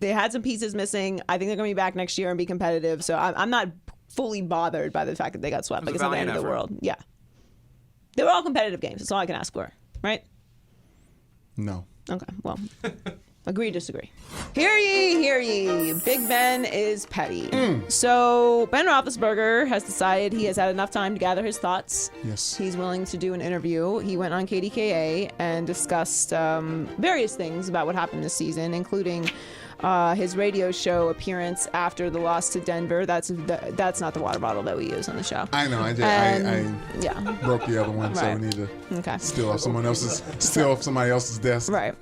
had some pieces missing. I think they're going to be back next year and be competitive. So I'm not fully bothered by the fact that they got swept. Like, it's not the end of the world. Yeah. They were all competitive games. That's all I can ask for, right? No. Okay, well, agree, disagree. Hear ye. Big Ben is petty. So Ben Roethlisberger has decided he has had enough time to gather his thoughts. Yes. He's willing to do an interview. He went on KDKA and discussed various things about what happened this season, including his radio show appearance after the loss to Denver. That's not the water bottle that we use on the show. I know. I broke the other one, so we need to steal off somebody else's desk. Right.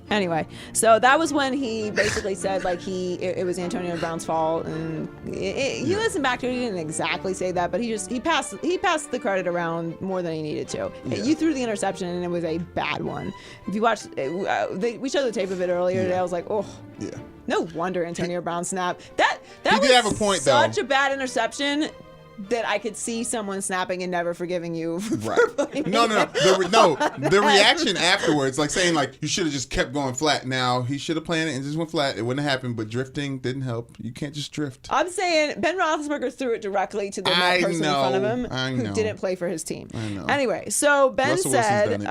Anyway, so that was when he basically said like it was Antonio Brown's fault, and he listened back to it. He didn't exactly say that, but he passed the credit around more than he needed to. Yeah. You threw the interception, and it was a bad one. If you watched, we showed the tape of it earlier today. I was like, oh, yeah. No wonder Antonio Brown snapped. That he was did have a point, such a bad interception that I could see someone snapping and never forgiving you for playing No. The reaction afterwards, like saying like you should have just kept going flat. Now he should have planned it and just went flat. It wouldn't have happened, but drifting didn't help. You can't just drift. I'm saying Ben Roethlisberger threw it directly to the person in front of him who didn't play for his team. I know. Anyway, so Ben Russell said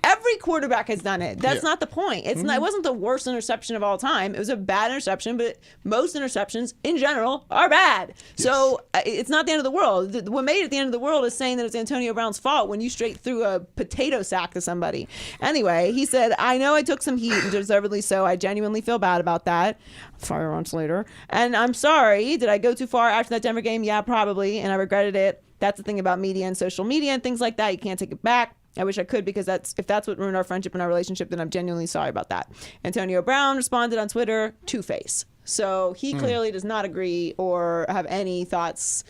every quarterback has done it. That's not the point. It's not, it wasn't the worst interception of all time. It was a bad interception, but most interceptions in general are bad. Yes. So it's not the end of the world. What made it the end of the world is saying that it's Antonio Brown's fault when you straight threw a potato sack to somebody. Anyway, he said, I know I took some heat, and deservedly so. I genuinely feel bad about that. 5 months later. And I'm sorry. Did I go too far after that Denver game? Yeah, probably. And I regretted it. That's the thing about media and social media and things like that. You can't take it back. I wish I could, because if that's what ruined our friendship and our relationship, then I'm genuinely sorry about that. Antonio Brown responded on Twitter, two-face. So he clearly does not agree or have any thoughts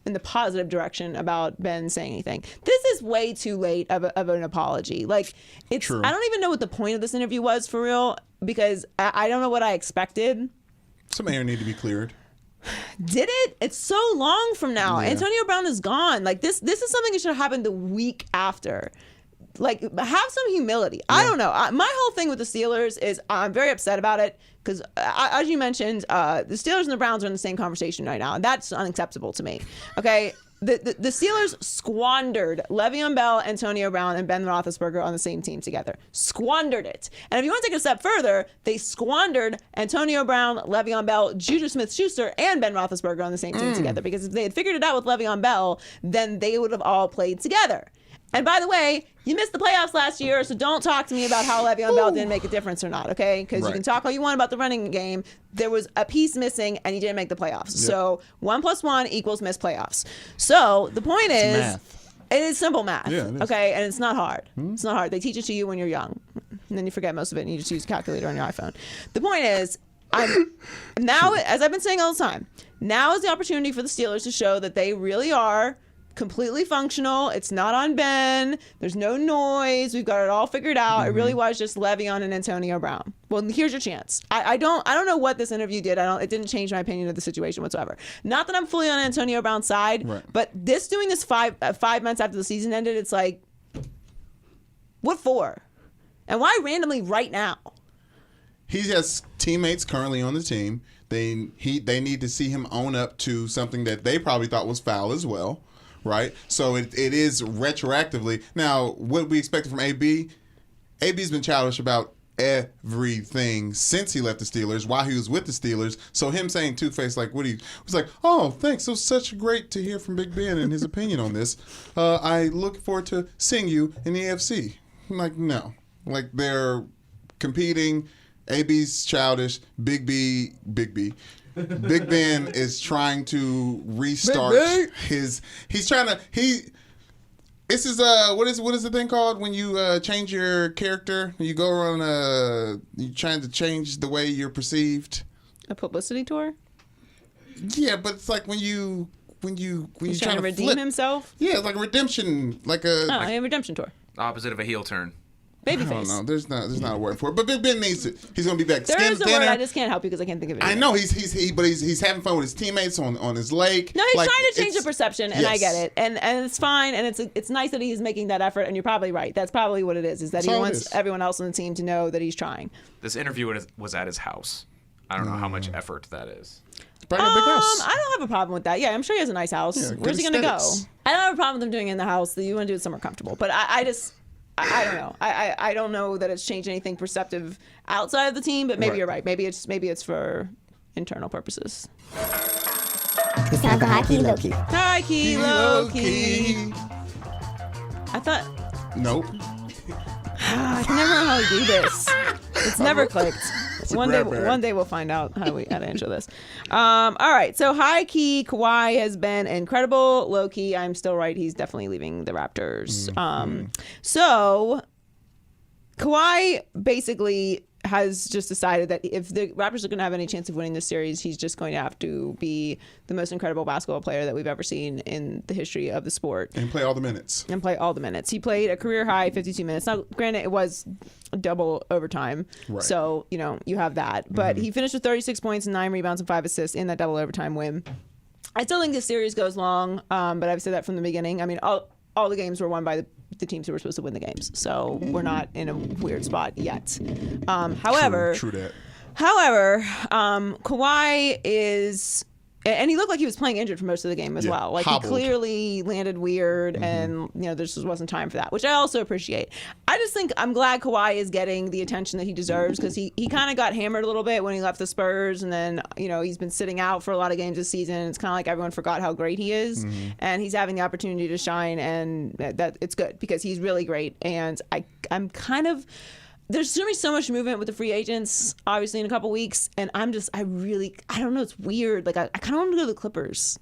in the positive direction about Ben saying anything. This is way too late of an apology. Like, it's true. I don't even know what the point of this interview was for real, because I don't know what I expected. Some air need to be cleared. Did it? It's so long from now. Yeah. Antonio Brown is gone. Like, this is something that should have happened the week after. Like, have some humility. Yeah. I don't know. My whole thing with the Steelers is I'm very upset about it because, as you mentioned, the Steelers and the Browns are in the same conversation right now, and that's unacceptable to me. Okay? The Steelers squandered Le'Veon Bell, Antonio Brown, and Ben Roethlisberger on the same team together. Squandered it. And if you want to take it a step further, they squandered Antonio Brown, Le'Veon Bell, Juju Smith-Schuster, and Ben Roethlisberger on the same team together. Because if they had figured it out with Le'Veon Bell, then they would have all played together. And by the way, you missed the playoffs last year, so don't talk to me about how Le'Veon Bell didn't make a difference or not, okay? Because you can talk all you want about the running game. There was a piece missing, and he didn't make the playoffs. Yep. So 1 + 1 = missed playoffs. So the point is, math. It is simple math, okay? And it's not hard. It's not hard. They teach it to you when you're young, and then you forget most of it, and you just use a calculator on your iPhone. The point is, now, as I've been saying all the time, now is the opportunity for the Steelers to show that they really are completely functional. It's not on Ben. There's no noise. We've got it all figured out. It really was just Le'Veon and Antonio Brown. Well, here's your chance. I don't know what this interview did. It didn't change my opinion of the situation whatsoever. Not that I'm fully on Antonio Brown's side, but doing this 5 months after the season ended, it's like, what for? And why randomly right now? He has teammates currently on the team. They need to see him own up to something that they probably thought was foul as well. Right? So it is retroactively. Now, what we expected from AB? AB's been childish about everything since he left the Steelers, while he was with the Steelers. So him saying two-faced, like, what he was like, oh, thanks. It was such great to hear from Big Ben and his opinion on this. I look forward to seeing you in the AFC. I'm like, no. Like, they're competing. AB's childish. Big Ben is trying to restart his. He's trying to. This is what is the thing called when you change your character? You go on you trying to change the way you're perceived. A publicity tour. Yeah, but it's like when you when you He's trying to redeem flip. himself. Yeah, it's like a redemption, A redemption tour. Opposite of a heel turn. Babyface. I don't know. There's not a word for it. But Big Ben needs to. He's gonna be back. There is a word. I just can't help you because I can't think of it. I know he's having fun with his teammates on his lake. No, he's trying to change the perception, and I get it, and it's fine, and it's nice that he's making that effort. And you're probably right. That's probably what it is that he wants everyone else on the team to know that he's trying. This interview was at his house. I don't know how much effort that is. Probably a big house. I don't have a problem with that. Yeah, I'm sure he has a nice house. Yeah, Where's he going to go? I don't have a problem with him doing it in the house. You want to do it somewhere comfortable. But I don't know. I don't know that it's changed anything perceptive outside of the team, but maybe you're right. Maybe it's for internal purposes. It's time for high key, low key. High key, low key. I thought. Nope. I can never know how to do this. It's never clicked. One day we'll find out how to answer this. All right. So high key, Kawhi has been incredible. Low key, I'm still right. He's definitely leaving the Raptors. So Kawhi basically has just decided that if the Raptors are going to have any chance of winning this series, he's just going to have to be the most incredible basketball player that we've ever seen in the history of the sport. And play all the minutes. He played a career high 52 minutes. Now, granted, it was double overtime. Right. So, you have that. But he finished with 36 points, 9 rebounds, and 5 assists in that double overtime win. I still think this series goes long, but I've said that from the beginning. I mean, all the games were won by the teams who were supposed to win the games. So we're not in a weird spot yet. However, True that. However, Kawhi is, and he looked like he was playing injured for most of the game as well. Like hobbled. He clearly landed weird, and there just wasn't time for that, which I also appreciate. I just think I'm glad Kawhi is getting the attention that he deserves because he kind of got hammered a little bit when he left the Spurs, and then he's been sitting out for a lot of games this season. It's kind of like everyone forgot how great he is, and he's having the opportunity to shine, and that it's good because he's really great. And I'm kind of. There's going to be so much movement with the free agents, obviously, in a couple weeks. And I don't know, it's weird. Like, I kind of want him to go to the Clippers.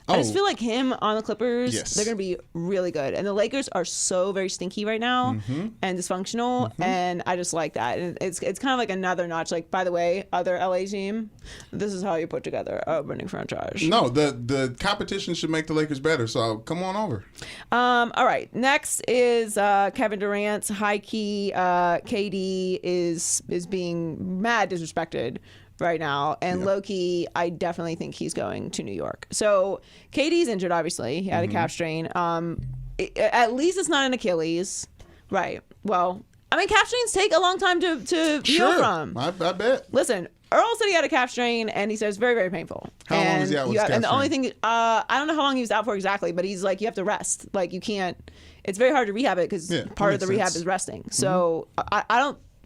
I just feel like him on the Clippers, they're going to be really good. And the Lakers are so very stinky right now and dysfunctional. And I just like that. And it's kind of like another notch. Like, by the way, other LA team, this is how you put together a winning franchise. No, the competition should make the Lakers better. So come on over. All right. Next is Kevin Durant. High key, KD is being mad disrespected right now, and low-key, I definitely think he's going to New York. So KD's injured, obviously. He had a calf strain. At least it's not an Achilles. Right. Well, I mean, calf strains take a long time to heal from. I bet. Listen, Earl said he had a calf strain, and he said it's very, very painful. How long is he out with his calf strain? And the only thing, I don't know how long he was out for exactly, but he's like, you have to rest. Like, you can't, it's very hard to rehab it because part of the rehab is resting. So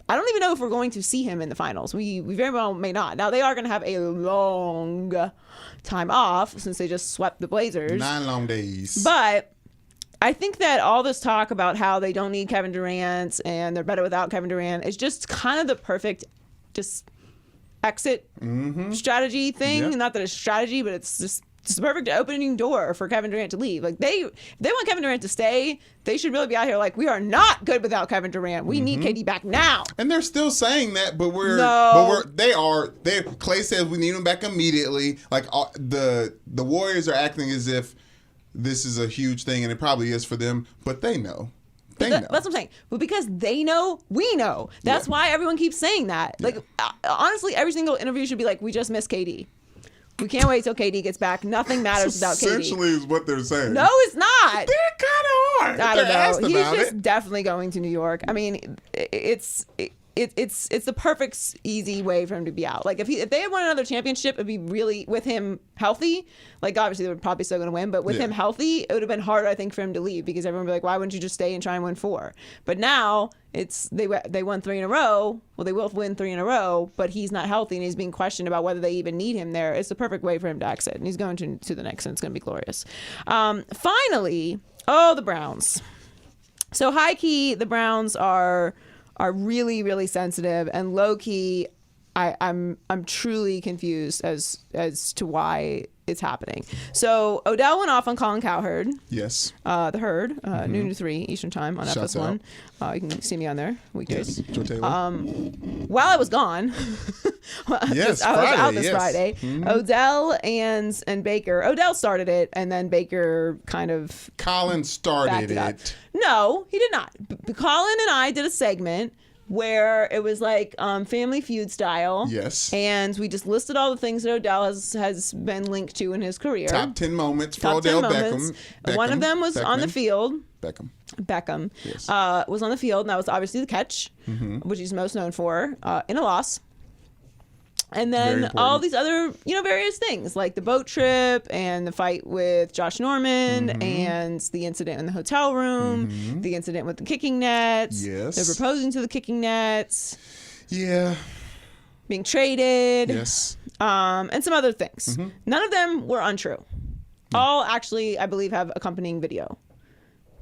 I don't even know if we're going to see him in the finals. We very well may not. Now, they are going to have a long time off since they just swept the Blazers. 9 long days. But I think that all this talk about how they don't need Kevin Durant and they're better without Kevin Durant is just kind of the perfect just exit strategy thing. Yeah. Not that it's strategy, but it's just the perfect opening door for Kevin Durant to leave. Like if they want Kevin Durant to stay, they should really be out here like, we are not good without Kevin Durant. We need KD back now. And they're still saying that, but Clay says we need him back immediately. Like the Warriors are acting as if this is a huge thing, and it probably is for them, but they know. That's what I'm saying. But because they know, we know. That's why everyone keeps saying that. Like, honestly, every single interview should be like, we just miss KD. We can't wait till KD gets back. Nothing matters without KD. Essentially is what they're saying. No, it's not. They kind of are. I don't know. He's just definitely going to New York. I mean, it's the perfect easy way for him to be out. Like if they had won another championship, it'd be really with him healthy. Like obviously they were probably still going to win, but with him healthy, it would have been harder, I think, for him to leave because everyone would be like, why wouldn't you just stay and try and win 4? But now they won 3 in a row. Well, they will win 3 in a row, but he's not healthy and he's being questioned about whether they even need him there. It's the perfect way for him to exit, and he's going to the Knicks, and it's going to be glorious. Finally, the Browns. So high key, the Browns are really, really sensitive, and low key, I'm truly confused as to why it's happening. So Odell went off on Colin Cowherd. Yes. The Herd, noon to 3 Eastern Time on Shouts FS1. You can see me on there weekdays. Yes. Joe Taylor. While I was gone, Yes, I was out this Friday, yes. Friday. Mhm. Odell and Baker. Odell started it, and then Baker kind of Colin started backed up. it. No, he did not. Colin and I did a segment where it was like Family Feud style. Yes. And we just listed all the things that Odell has been linked to in his career. Top 10 moments for Top 10 Odell moments. Beckham. One of them was on the field. Beckham. Yes. Was on the field, and that was obviously the catch, which he's most known for in a loss. And then all these other, various things like the boat trip and the fight with Josh Norman and the incident in the hotel room, the incident with the kicking nets, Yes. the proposing to the kicking nets, Yeah. being traded, Yes. and some other things. None of them were untrue. All actually, I believe, have accompanying video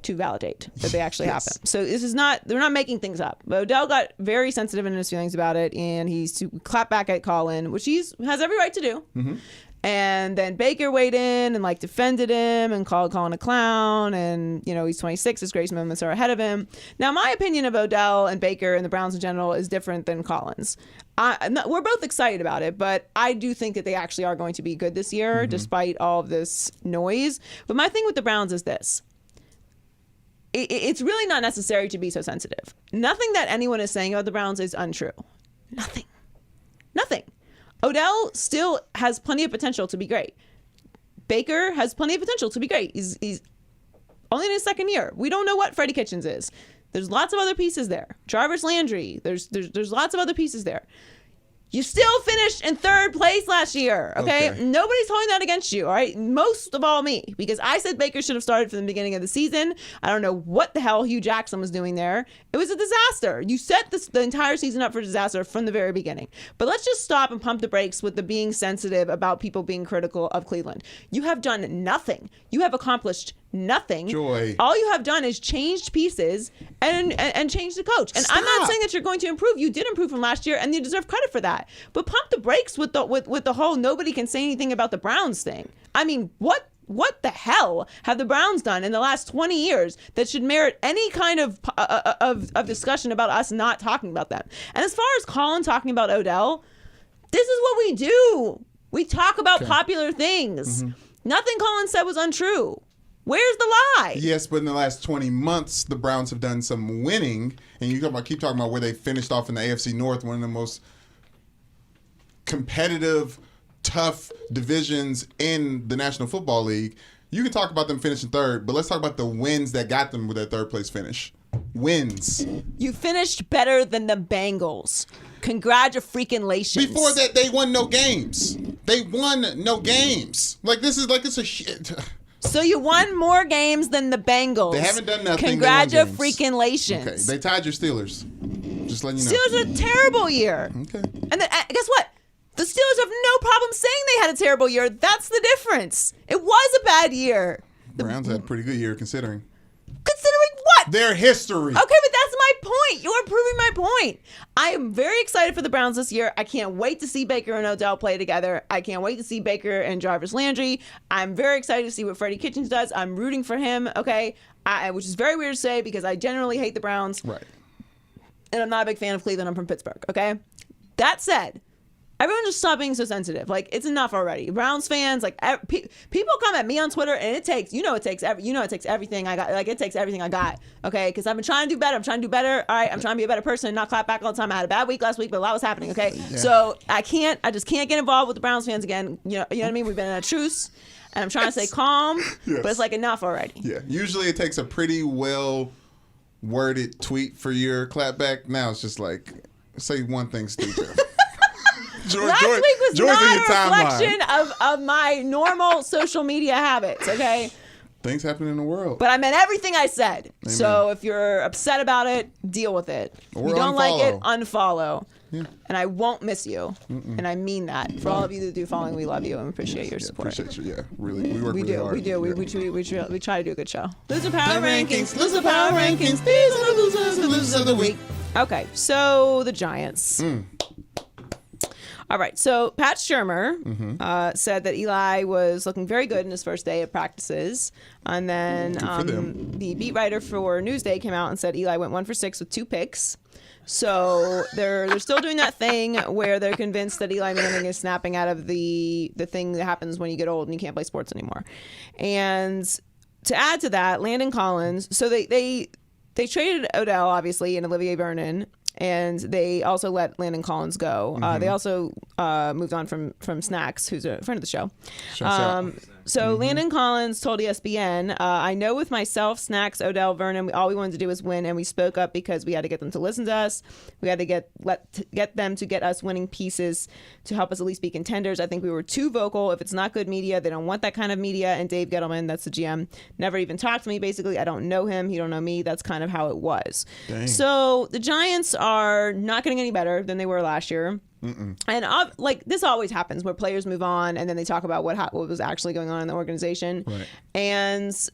to validate that they actually happened. So this is not, they're not making things up. But Odell got very sensitive in his feelings about it, and he's clapped back at Colin, which he has every right to do. And then Baker weighed in and defended him and called Colin a clown, and he's 26, his greatest moments are ahead of him. Now my opinion of Odell and Baker and the Browns in general is different than Colin's. We're both excited about it, but I do think that they actually are going to be good this year despite all of this noise. But my thing with the Browns is this. It's really not necessary to be so sensitive. Nothing that anyone is saying about the Browns is untrue. Nothing. Odell still has plenty of potential to be great. Baker has plenty of potential to be great. He's only in his second year. We don't know what Freddie Kitchens is. There's lots of other pieces there. Jarvis Landry. There's lots of other pieces there. You still finished in third place last year, okay? Nobody's holding that against you, all right? Most of all me, because I said Baker should have started from the beginning of the season. I don't know what the hell Hugh Jackson was doing there. It was a disaster. You set the entire season up for disaster from the very beginning. But let's just stop and pump the brakes with the being sensitive about people being critical of Cleveland. You have done nothing. You have accomplished nothing. Joy. All you have done is changed pieces and changed the coach. And I'm not saying that you're going to improve. You did improve from last year, and you deserve credit for that. But pump the brakes with the whole nobody can say anything about the Browns thing. I mean, what the hell have the Browns done in the last 20 years that should merit any kind of discussion about us not talking about them? And as far as Colin talking about Odell, this is what we do. We talk about popular things. Nothing Colin said was untrue. Where's the lie? Yes, but in the last 20 months, the Browns have done some winning. And you keep talking about where they finished off in the AFC North, one of the most competitive, tough divisions in the National Football League. You can talk about them finishing third, but let's talk about the wins that got them with that third place finish. Wins. You finished better than the Bengals. Congratulations. Before that, they won no games. It's a shit. So you won more games than the Bengals. They haven't done nothing. Congratulations. Okay, they tied your Steelers. Just letting you know. Steelers had a terrible year. Okay. And then, guess what? The Steelers have no problem saying they had a terrible year. That's the difference. It was a bad year. The Browns had a pretty good year considering. Considering what? Their history. Okay, but that's my point. You're proving my point. I am very excited for the Browns this year. I can't wait to see Baker and Odell play together. I can't wait to see Baker and Jarvis Landry. I'm very excited to see what Freddie Kitchens does. I'm rooting for him, okay? Which is very weird to say because I generally hate the Browns. Right. And I'm not a big fan of Cleveland. I'm from Pittsburgh, okay? That said, everyone just stop being so sensitive. It's enough already. Browns fans, people come at me on Twitter, and it takes everything I got. It takes everything I got. Okay, because I've been trying to do better. I'm trying to do better. All right, I'm trying to be a better person and not clap back all the time. I had a bad week last week, but a lot was happening. Okay, so I just can't get involved with the Browns fans again. You know what I mean? We've been in a truce, and I'm trying to stay calm, but it's enough already. Yeah, usually it takes a pretty well worded tweet for your clapback. Now it's just say one thing stupid. Last week was not a reflection of my normal social media habits, okay? Things happen in the world. But I meant everything I said. Amen. So if you're upset about it, deal with it. Or if you don't unfollow. like it, unfollow. Yeah. And I won't miss you. And I mean that. For all of you that do following, we love you and appreciate your support. Appreciate you, yeah. Really, we work really hard. We do. Yeah. We try to do a good show. Loser Power Rankings. Loser Power Rankings. These are the losers of the week. Okay, so the Giants. All right. So Pat Shurmur said that Eli was looking very good in his first day of practices. And then the beat writer for Newsday came out and said Eli went 1 for 6 with 2 picks. So they're still doing that thing where they're convinced that Eli Manning is snapping out of the thing that happens when you get old and you can't play sports anymore. And to add to that, Landon Collins. So they traded Odell, obviously, and Olivier Vernon, and they also let Landon Collins go. They also moved on from Snacks, who's a friend of the show. So Landon Collins told ESPN, I know with myself, Snacks, Odell, Vernon, all we wanted to do was win, and we spoke up because we had to get them to listen to us. We had to get them to get us winning pieces to help us at least be contenders. I think we were too vocal. If it's not good media, they don't want that kind of media. And Dave Gettleman, that's the GM, never even talked to me, basically. I don't know him. He don't know me. That's kind of how it was. Dang. So the Giants are not getting any better than they were last year. And this always happens where players move on and then they talk about what was actually going on in the organization. Right. And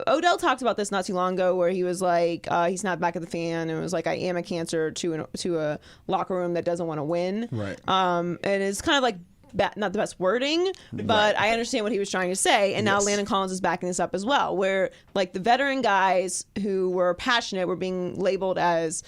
Odell talked about this not too long ago where he was like, he snapped back at the fan and was like, I am a cancer to a locker room that doesn't want to win. Right. And it's kind of like not the best wording, but I understand what he was trying to say. And now Landon Collins is backing this up as well, where like the veteran guys who were passionate were being labeled as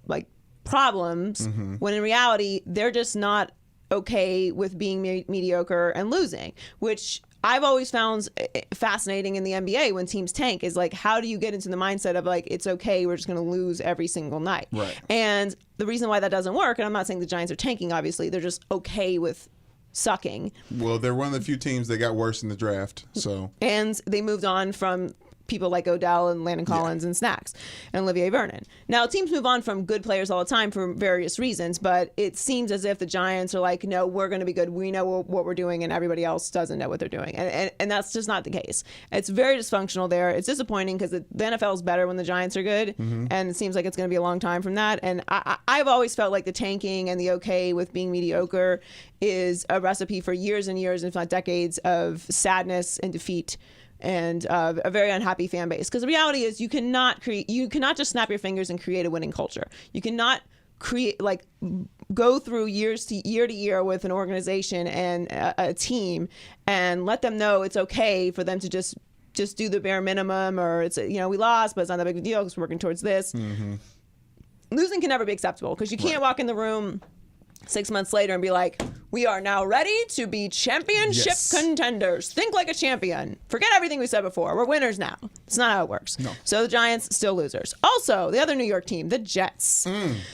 like problems when in reality they're just not okay with being mediocre and losing, which I've always found fascinating in the NBA when teams tank is like, how do you get into the mindset of like, it's okay, we're just going to lose every single night. Right. And the reason why that doesn't work, and I'm not saying the Giants are tanking, obviously, they're just okay with sucking. Well, they're one of the few teams that got worse in the draft. So and they moved on from people like Odell and Landon Collins and Snacks and Olivier Vernon. Now, teams move on from good players all the time for various reasons, but it seems as if the Giants are like, no, we're going to be good. We know what we're doing, and everybody else doesn't know what they're doing. And that's just not the case. It's very dysfunctional there. It's disappointing because the NFL is better when the Giants are good, and it seems like it's going to be a long time from that. And I've always felt like the tanking and the okay with being mediocre is a recipe for years and years, if not decades, of sadness and defeat and a very unhappy fan base. Because the reality is you cannot just snap your fingers and create a winning culture. You cannot go through year to year with an organization and a team and let them know it's okay for them to just do the bare minimum, or it's, we lost, but it's not that big of a deal because we're working towards this. Losing can never be acceptable because you can't walk in the room 6 months later and be like, we are now ready to be championship contenders. Think like a champion. Forget everything we said before. We're winners now. It's not how it works. No. So the Giants still losers. Also, the other New York team, the Jets.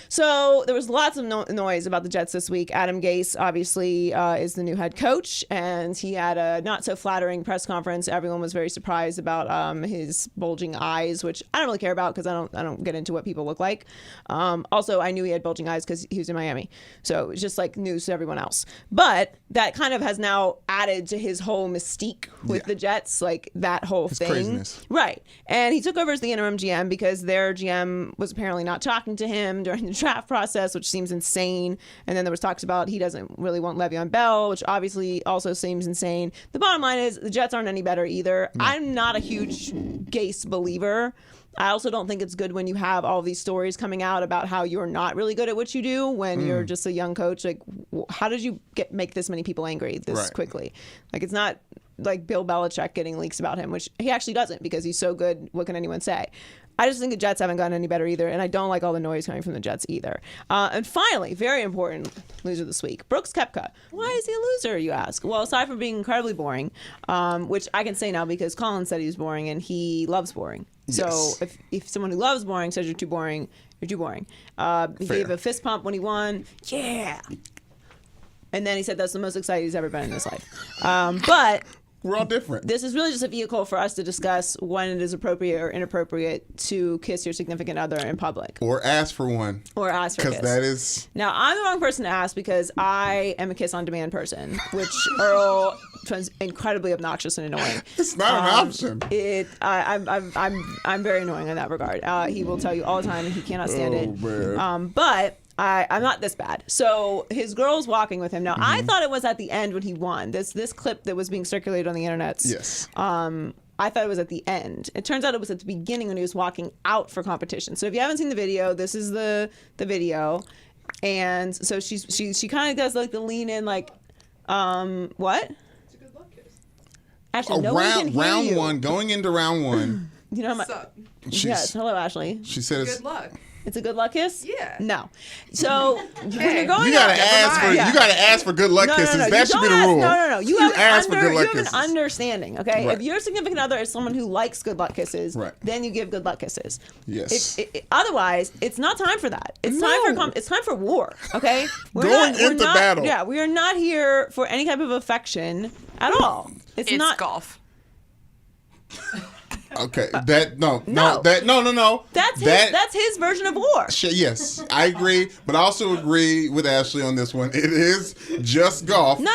So there was lots of noise about the Jets this week. Adam Gase obviously is the new head coach, and he had a not so flattering press conference. Everyone was very surprised about his bulging eyes, which I don't really care about because I don't get into what people look like. Also, I knew he had bulging eyes because he was in Miami. So it's just like news to everyone else. But that kind of has now added to his whole mystique with the Jets, like that whole thing. Craziness. Right. And he took over as the interim GM because their GM was apparently not talking to him during the draft process, which seems insane. And then there was talks about he doesn't really want Le'Veon Bell, which obviously also seems insane. The bottom line is the Jets aren't any better either. No. I'm not a huge Gase believer. I also don't think it's good when you have all these stories coming out about how you're not really good at what you do when you're just a young coach. Like, how did you make this many people angry this quickly? Like, it's not like Bill Belichick getting leaks about him, which he actually doesn't because he's so good. What can anyone say? I just think the Jets haven't gotten any better either, and I don't like all the noise coming from the Jets either. And finally, very important loser this week, Brooks Koepka. Why is he a loser, you ask? Well, aside from being incredibly boring, which I can say now because Colin said he was boring, and he loves boring. Yes. So if someone who loves boring says you're too boring, you're too boring. He gave a fist pump when he won. Yeah. And then he said that's the most excited he's ever been in his life. But we're all different. This is really just a vehicle for us to discuss when it is appropriate or inappropriate to kiss your significant other in public. Or ask for one. Or ask for a kiss. Because that is... Now, I'm the wrong person to ask because I am a kiss-on-demand person, which Earl finds incredibly obnoxious and annoying. It's not an option. I'm very annoying in that regard. He will tell you all the time and he cannot stand it. Man. But I'm not this bad. So his girl's walking with him. Now, I thought it was at the end when he won. This clip that was being circulated on the internet. Yes. I thought it was at the end. It turns out it was at the beginning when he was walking out for competition. So if you haven't seen the video, this is the video. And so she kind of does like the lean in, like, what? It's a good luck kiss. Actually, no one can hear round you. one, going into round one. You know how much? What's up? Yes. Hello, Ashley. She said it's. Good luck. It's a good luck kiss? Yeah. No. So when you're Hey, going You gotta out, ask for Yeah. you gotta ask for good luck kisses. No, That you should be don't the rule. No. You have ask for good luck you have kisses. an understanding, okay? Right. If your significant other is someone who likes good luck kisses, Right. then you give good luck kisses. Yes. Otherwise, it's not time for that. It's time for war, okay? Going into battle. Yeah, we are not here for any type of affection at all. It's not golf. Okay. No. That's his version of war. Yes, I agree, but I also agree with Ashley on this one. It is just golf. No.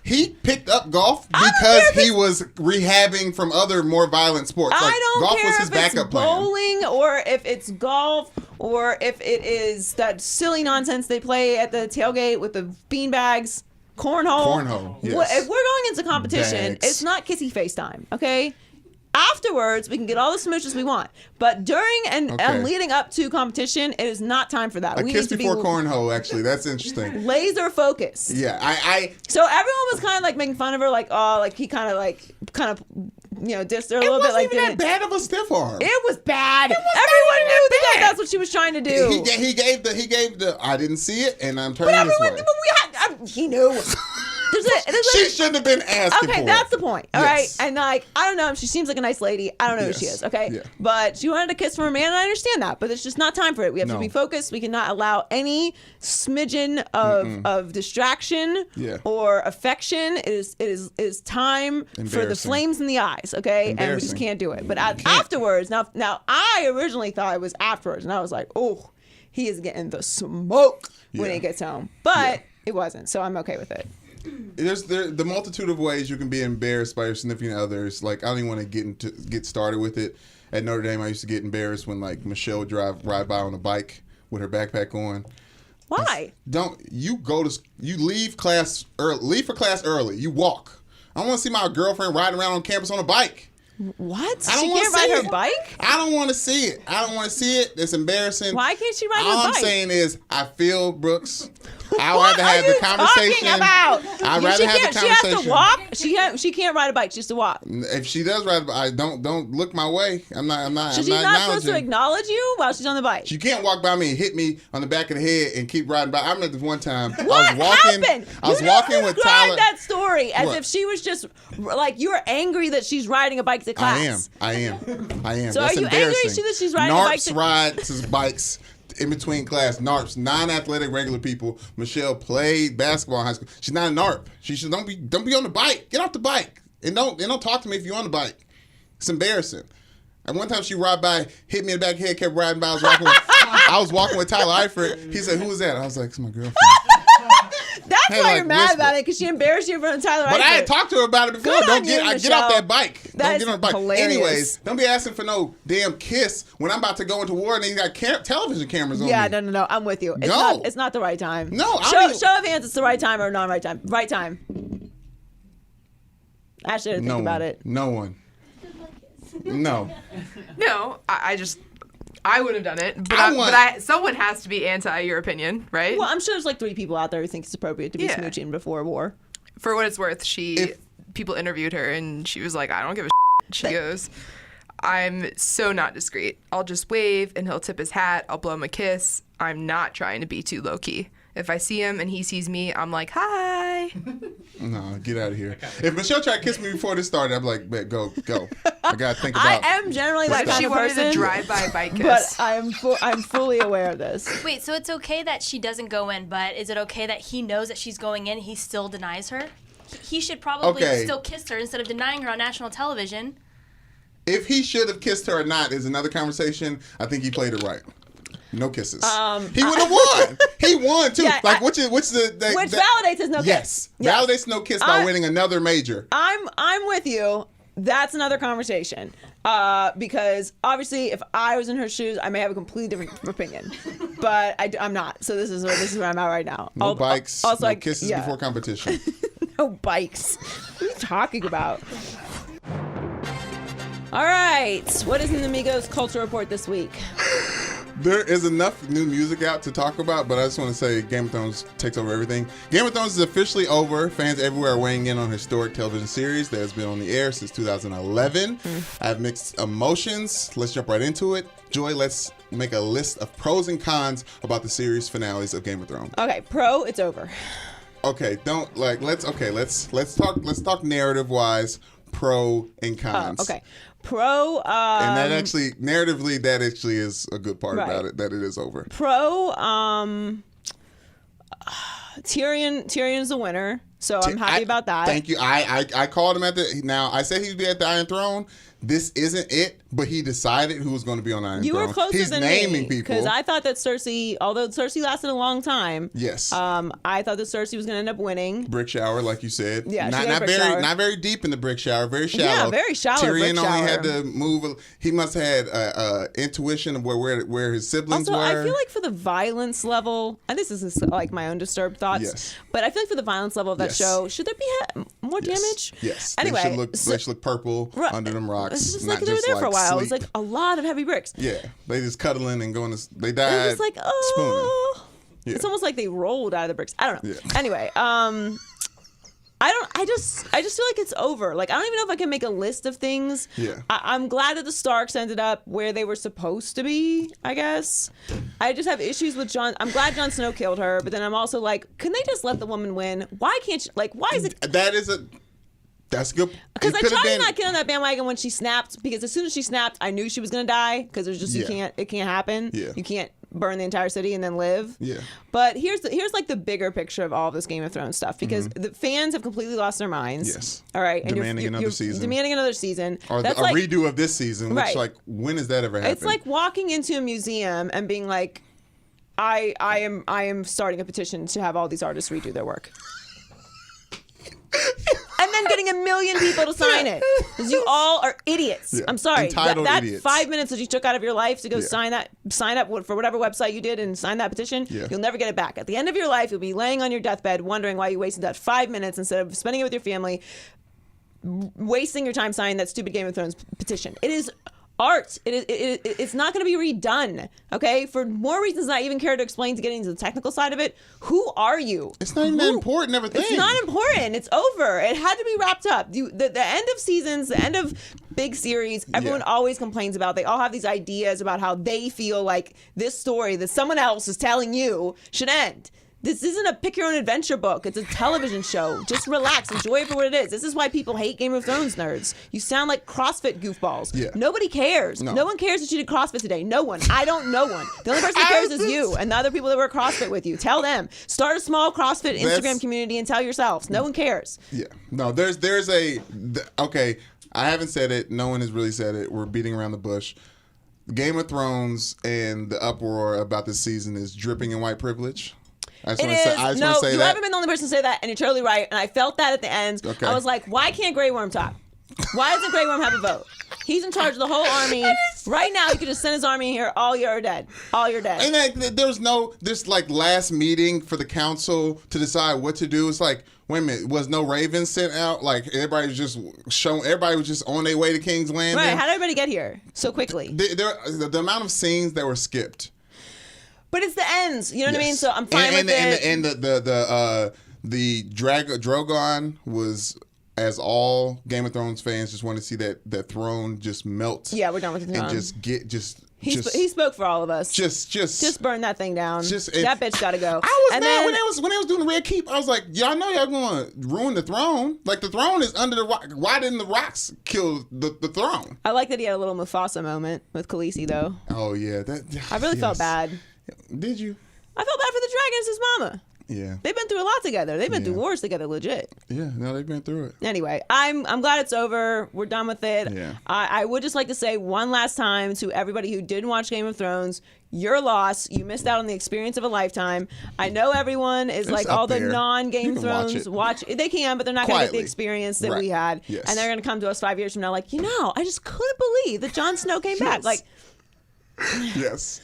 He picked up golf because he was rehabbing from other more violent sports. I don't golf care was his if it's backup plan. bowling or if it's golf or if it is that silly nonsense they play at the tailgate with the beanbags, cornhole. Yes. If we're going into competition, Bags. it's not kissy face time, okay? Afterwards, we can get all the smooches we want. But during and leading up to competition, it is not time for that. A We kiss need to before be cornhole, actually. That's interesting. laser focused. Yeah, I So everyone was kind of like making fun of her, like, oh, like he kind of dissed her a little bit. Like, even that bad of a stiff arm. It was bad. Everyone knew that that's what she was trying to do. He gave the I didn't see it, and I'm turning this way. He knew. She shouldn't have been asking for Okay, it. that's the point. All right, Yes. and like I don't know, she seems like a nice lady. I don't know who she Yes. is. Okay, Yeah. but she wanted a kiss from a man, and I understand that. But it's just not time for it. We have to No. be focused. We cannot allow any smidgen of distraction or affection. It is time for the Embarrassing. flames in the eyes. Okay, and we just Embarrassing. can't do it. But afterwards, now I originally thought it was afterwards, and I was like, oh, he is getting the smoke when Yeah. he gets home. But it wasn't, so I'm okay with it. There's the multitude of ways you can be embarrassed by your significant others. Like, I don't even want to get started with it. At Notre Dame, I used to get embarrassed when like Michelle would ride by on a bike with her backpack on. Why? You leave class early. Leave for class early. You walk. I don't want to see my girlfriend riding around on campus on a bike. What? I don't She wanna can't ride see her it. bike? I don't want to see it. It's embarrassing. Why can't she ride All her I'm bike? saying is, I feel, Brooks, I'd What rather are have you the conversation. talking about? I'd rather have the She has conversation. to walk. She can't ride a bike. She has to walk. If she does ride, I don't look my way. I'm not So she's not supposed to acknowledging. acknowledge you while she's on the bike. You can't walk by me and hit me on the back of the head and keep riding by. I remember this one time. What I was walking. happened? I was You walking with described Tyler. that story as What? if she was just like you were angry that she's riding a bike to class. I am. So That's are you angry embarrassing. that she's riding a bike Narps to- rides his bikes in between class. Narps, non-athletic, regular people. Michelle played basketball in high school. She's not a narp. She should don't be on the bike. Get off the bike and don't talk to me if you're on the bike. It's embarrassing. And one time she ride by, hit me in the back of the head, kept riding by. I was walking with Tyler Eifert. He said, "Who was that?" I was like, "It's my girlfriend." That's Hey, why like, you're mad whisper. about it because she embarrassed you in front of Tyler. But I Eifert. had talked to her about it before. Good on Don't you, get Michelle. off that bike. That Don't is get on the bike. hilarious. Anyways, don't be asking for no damn kiss when I'm about to go into war and you got television cameras on Yeah, me. no. I'm with you. No. It's not the right time. No, I show don't even- show of hands. It's the right time or not right time. Right time. Ashley didn't think about it. No one. No. No, I would have done it, but someone has to be anti your opinion, right? Well, I'm sure there's like 3 people out there who think it's appropriate to be smooching before war. For what it's worth, people interviewed her and she was like, I don't give a shit. She goes, I'm so not discreet. I'll just wave and he'll tip his hat. I'll blow him a kiss. I'm not trying to be too low key. If I see him and he sees me, I'm like, hi. No, get out of here. If Michelle tried to kiss me before this started, I'd be like, "Bet, go. I gotta think about. I am generally that kind She of wanted person. a drive-by bike But kiss. I'm fully aware of this. Wait, so it's okay that she doesn't go in, but is it okay that he knows that she's going in, he still denies her? He should probably still kiss her instead of denying her on national television. If he should have kissed her or not is another conversation. I think he played it right. No kisses. He would have won. He won too. Yeah, which validates his no kiss. kiss. Yes. Validates no kiss by winning another major. I'm with you. That's another conversation. Because obviously, if I was in her shoes, I may have a completely different opinion. But I'm not. So this is where I'm at right now. No bikes. Also, no kisses before competition. No bikes. What are you talking about? All right. What is in the MIGOS Culture Report this week? There is enough new music out to talk about, but I just want to say Game of Thrones takes over everything. Game of Thrones is officially over. Fans everywhere are weighing in on a historic television series that has been on the air since 2011. I have mixed emotions. Let's jump right into it. Joy, let's make a list of pros and cons about the series finales of Game of Thrones. Okay, pro, it's over. Okay, let's talk narrative wise, pro and cons. Okay. Pro, and that actually, narratively, that actually is a good part about it, that it is over. Pro, Tyrion's the winner, so I'm happy about that. Thank you. I called him now I said he'd be at the Iron Throne. This isn't it, but he decided who was going to be on Iron Throne. You were closer He's than naming me, people. because I thought that Cersei, although Cersei lasted a long time, yes, I thought that Cersei was going to end up winning. Brick shower, like you said. Yeah, not very deep in the brick shower, very shallow. Yeah, very shallow. Tyrion brick only shower. had to move. He must have had intuition of where his siblings also, were. I feel like for the violence level, and this is like my own disturbed thoughts, yes, but I feel like for the violence level of that show, should there be more damage? Yes. Anyway, they should look purple under them rocks. It's just not like they were there for a while. sleep. It was like a lot of heavy bricks. Yeah, they just cuddling and going to. They died. They're just like, oh. Spooning. Yeah. It's almost like they rolled out of the bricks. I don't know. Yeah. Anyway, I just feel like it's over. Like, I don't even know if I can make a list of things. Yeah. I'm glad that the Starks ended up where they were supposed to be, I guess. I just have issues with Jon. I'm glad Jon Snow killed her, but then I'm also like, can they just let the woman win? Why can't she, like, why is it? That's good. Because I tried to not get on that bandwagon when she snapped, because as soon as she snapped, I knew she was going to die, because there's just, it can't happen. Yeah. You can't burn the entire city and then live. Yeah. But here's like the bigger picture of all of this Game of Thrones stuff, because the fans have completely lost their minds. Yes. All right. And Demanding another season. Or That's a like, redo of this season, which, right. like, when has that ever happened? It's like walking into a museum and being like, I am starting a petition to have all these artists redo their work. And then getting 1 million people to sign it, because you all are idiots. Yeah. I'm sorry. Entitled that idiots. 5 minutes that you took out of your life to go sign up for whatever website you did and sign that petition, you'll never get it back. At the end of your life, you'll be laying on your deathbed wondering why you wasted that 5 minutes instead of spending it with your family, wasting your time signing that stupid Game of Thrones petition. It is art. It's not going to be redone, okay? For more reasons than I even care to explain to getting into the technical side of it. Who are you? It's not even that important of a thing. It's not important. It's over. It had to be wrapped up. The end of seasons, the end of big series, everyone always complains about. They all have these ideas about how they feel like this story that someone else is telling you should end. This isn't a pick your own adventure book. It's a television show. Just relax. Enjoy it for what it is. This is why people hate Game of Thrones nerds. You sound like CrossFit goofballs. Yeah. Nobody cares. No one cares that you did CrossFit today. No one. I don't know one. The only person that cares is you and the other people that were CrossFit with you. Tell them. Start a small CrossFit Instagram community and tell yourselves. No one cares. Yeah. No, okay, I haven't said it. No one has really said it. We're beating around the bush. Game of Thrones and the uproar about this season is dripping in white privilege. I just want to say that. You haven't been the only person to say that, and you're totally right. And I felt that at the end. Okay. I was like, why can't Grey Worm talk? Why doesn't Grey Worm have a vote? He's in charge of the whole army. Right now, you could just send his army here. All you're dead. All you're dead. And this like last meeting for the council to decide what to do. It's like, wait a minute, was no ravens sent out? Like everybody was just on their way to King's Landing. Right. How did everybody get here so quickly? The amount of scenes that were skipped. But it's the ends, you know what I mean? So I'm fine with it. And the Drogon was, as all Game of Thrones fans just want to see that throne just melt. Yeah, we're done with the throne. And he spoke for all of us. Just burn that thing down. That bitch got to go. I was mad when they was doing the Red Keep. I was like, y'all know y'all going to ruin the throne. Like, the throne is under the rock. Why didn't the rocks kill the throne? I like that he had a little Mufasa moment with Khaleesi, though. Oh yeah, I really felt bad. Did you? I felt bad for the dragon and his mama. Yeah. They've been through a lot together. They've been through wars together, legit. Yeah, no, they've been through it. Anyway, I'm glad it's over. We're done with it. Yeah. I would just like to say one last time to everybody who didn't watch Game of Thrones, your loss. You missed out on the experience of a lifetime. I know everyone is like all the non-Game of Thrones watch. They can, but they're not going to get the experience that we had. Yes. And they're going to come to us 5 years from now like, I just couldn't believe that Jon Snow came back. Like, yes.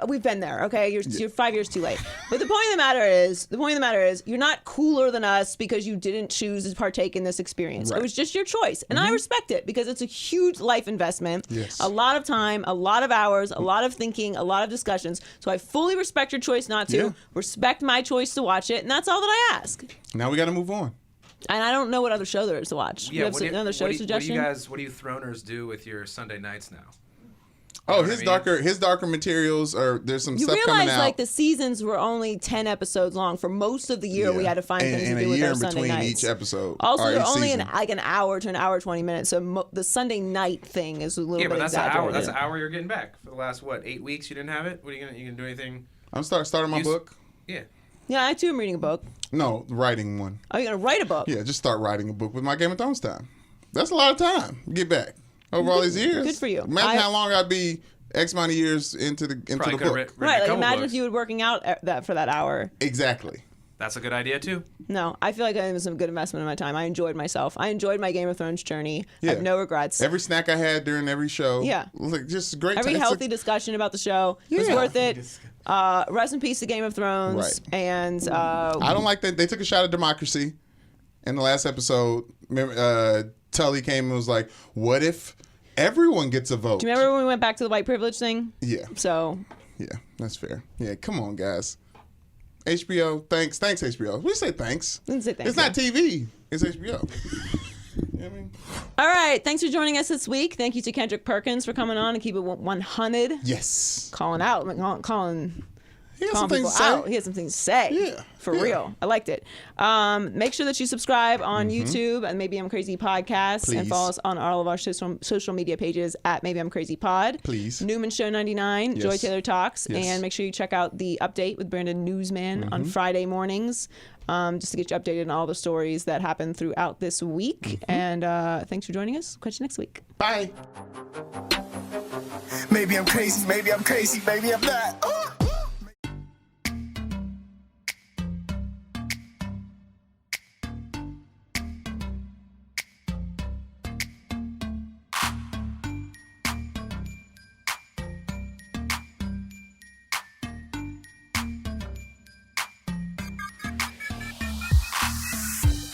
We've been there, okay? You're 5 years too late. But the point of the matter is, you're not cooler than us because you didn't choose to partake in this experience. Right. It was just your choice, and I respect it because it's a huge life investment. Yes. A lot of time, a lot of hours, a lot of thinking, a lot of discussions. So I fully respect your choice not to. Respect my choice to watch it, and that's all that I ask. Now we got to move on. And I don't know what other show there is to watch. Yeah, another show suggestion? What do you throners do with your Sunday nights now? Oh, his darker materials there's some stuff coming out. You realize like the seasons were only 10 episodes long. For most of the year, we had to find things to do with our Sunday nights. And a year in between each episode. Also, they're only an hour to an hour 20 minutes. So the Sunday night thing is a little bit exaggerated. That's an hour you're getting back for the last 8 weeks. You didn't have it. What are you gonna do anything? I'm starting my book. Yeah. Yeah, I too am reading a book. No, writing one. Oh, you're gonna write a book? Yeah, just start writing a book with my Game of Thrones time. That's a lot of time. Get back over all these years. Good for you. Imagine how long I'd be. X amount of years into the book. Right, like imagine if you were working out for that hour. Exactly. That's a good idea too. No, I feel like it was a good investment of my time. I enjoyed myself. I enjoyed my Game of Thrones journey. I have no regrets. Every snack I had during every show. Yeah. Like just great. Every healthy discussion about the show was worth it. Rest in peace to Game of Thrones. Right. And I don't like that they took a shot at democracy in the last episode. Remember, Tully came and was like, "What if everyone gets a vote?" Do you remember when we went back to the white privilege thing? Yeah. So. Yeah, that's fair. Yeah, come on, guys. HBO, thanks HBO. We say thanks. It's not TV. It's HBO. You know what I mean? All right. Thanks for joining us this week. Thank you to Kendrick Perkins for coming on and keep it 100. Yes. Calling out. Calling He has some things to say. He has some things to say. Yeah. For real. I liked it. Make sure that you subscribe on YouTube and Maybe I'm Crazy Podcast. Please. And follow us on all of our social media pages at Maybe I'm Crazy Pod. Please. Newman Show 99, Yes. Joy Taylor Talks. Yes. And make sure you check out the update with Brandon Newsman on Friday mornings. Just to get you updated on all the stories that happen throughout this week. And thanks for joining us. Catch you next week. Bye. Maybe I'm crazy, maybe I'm crazy, maybe I'm not.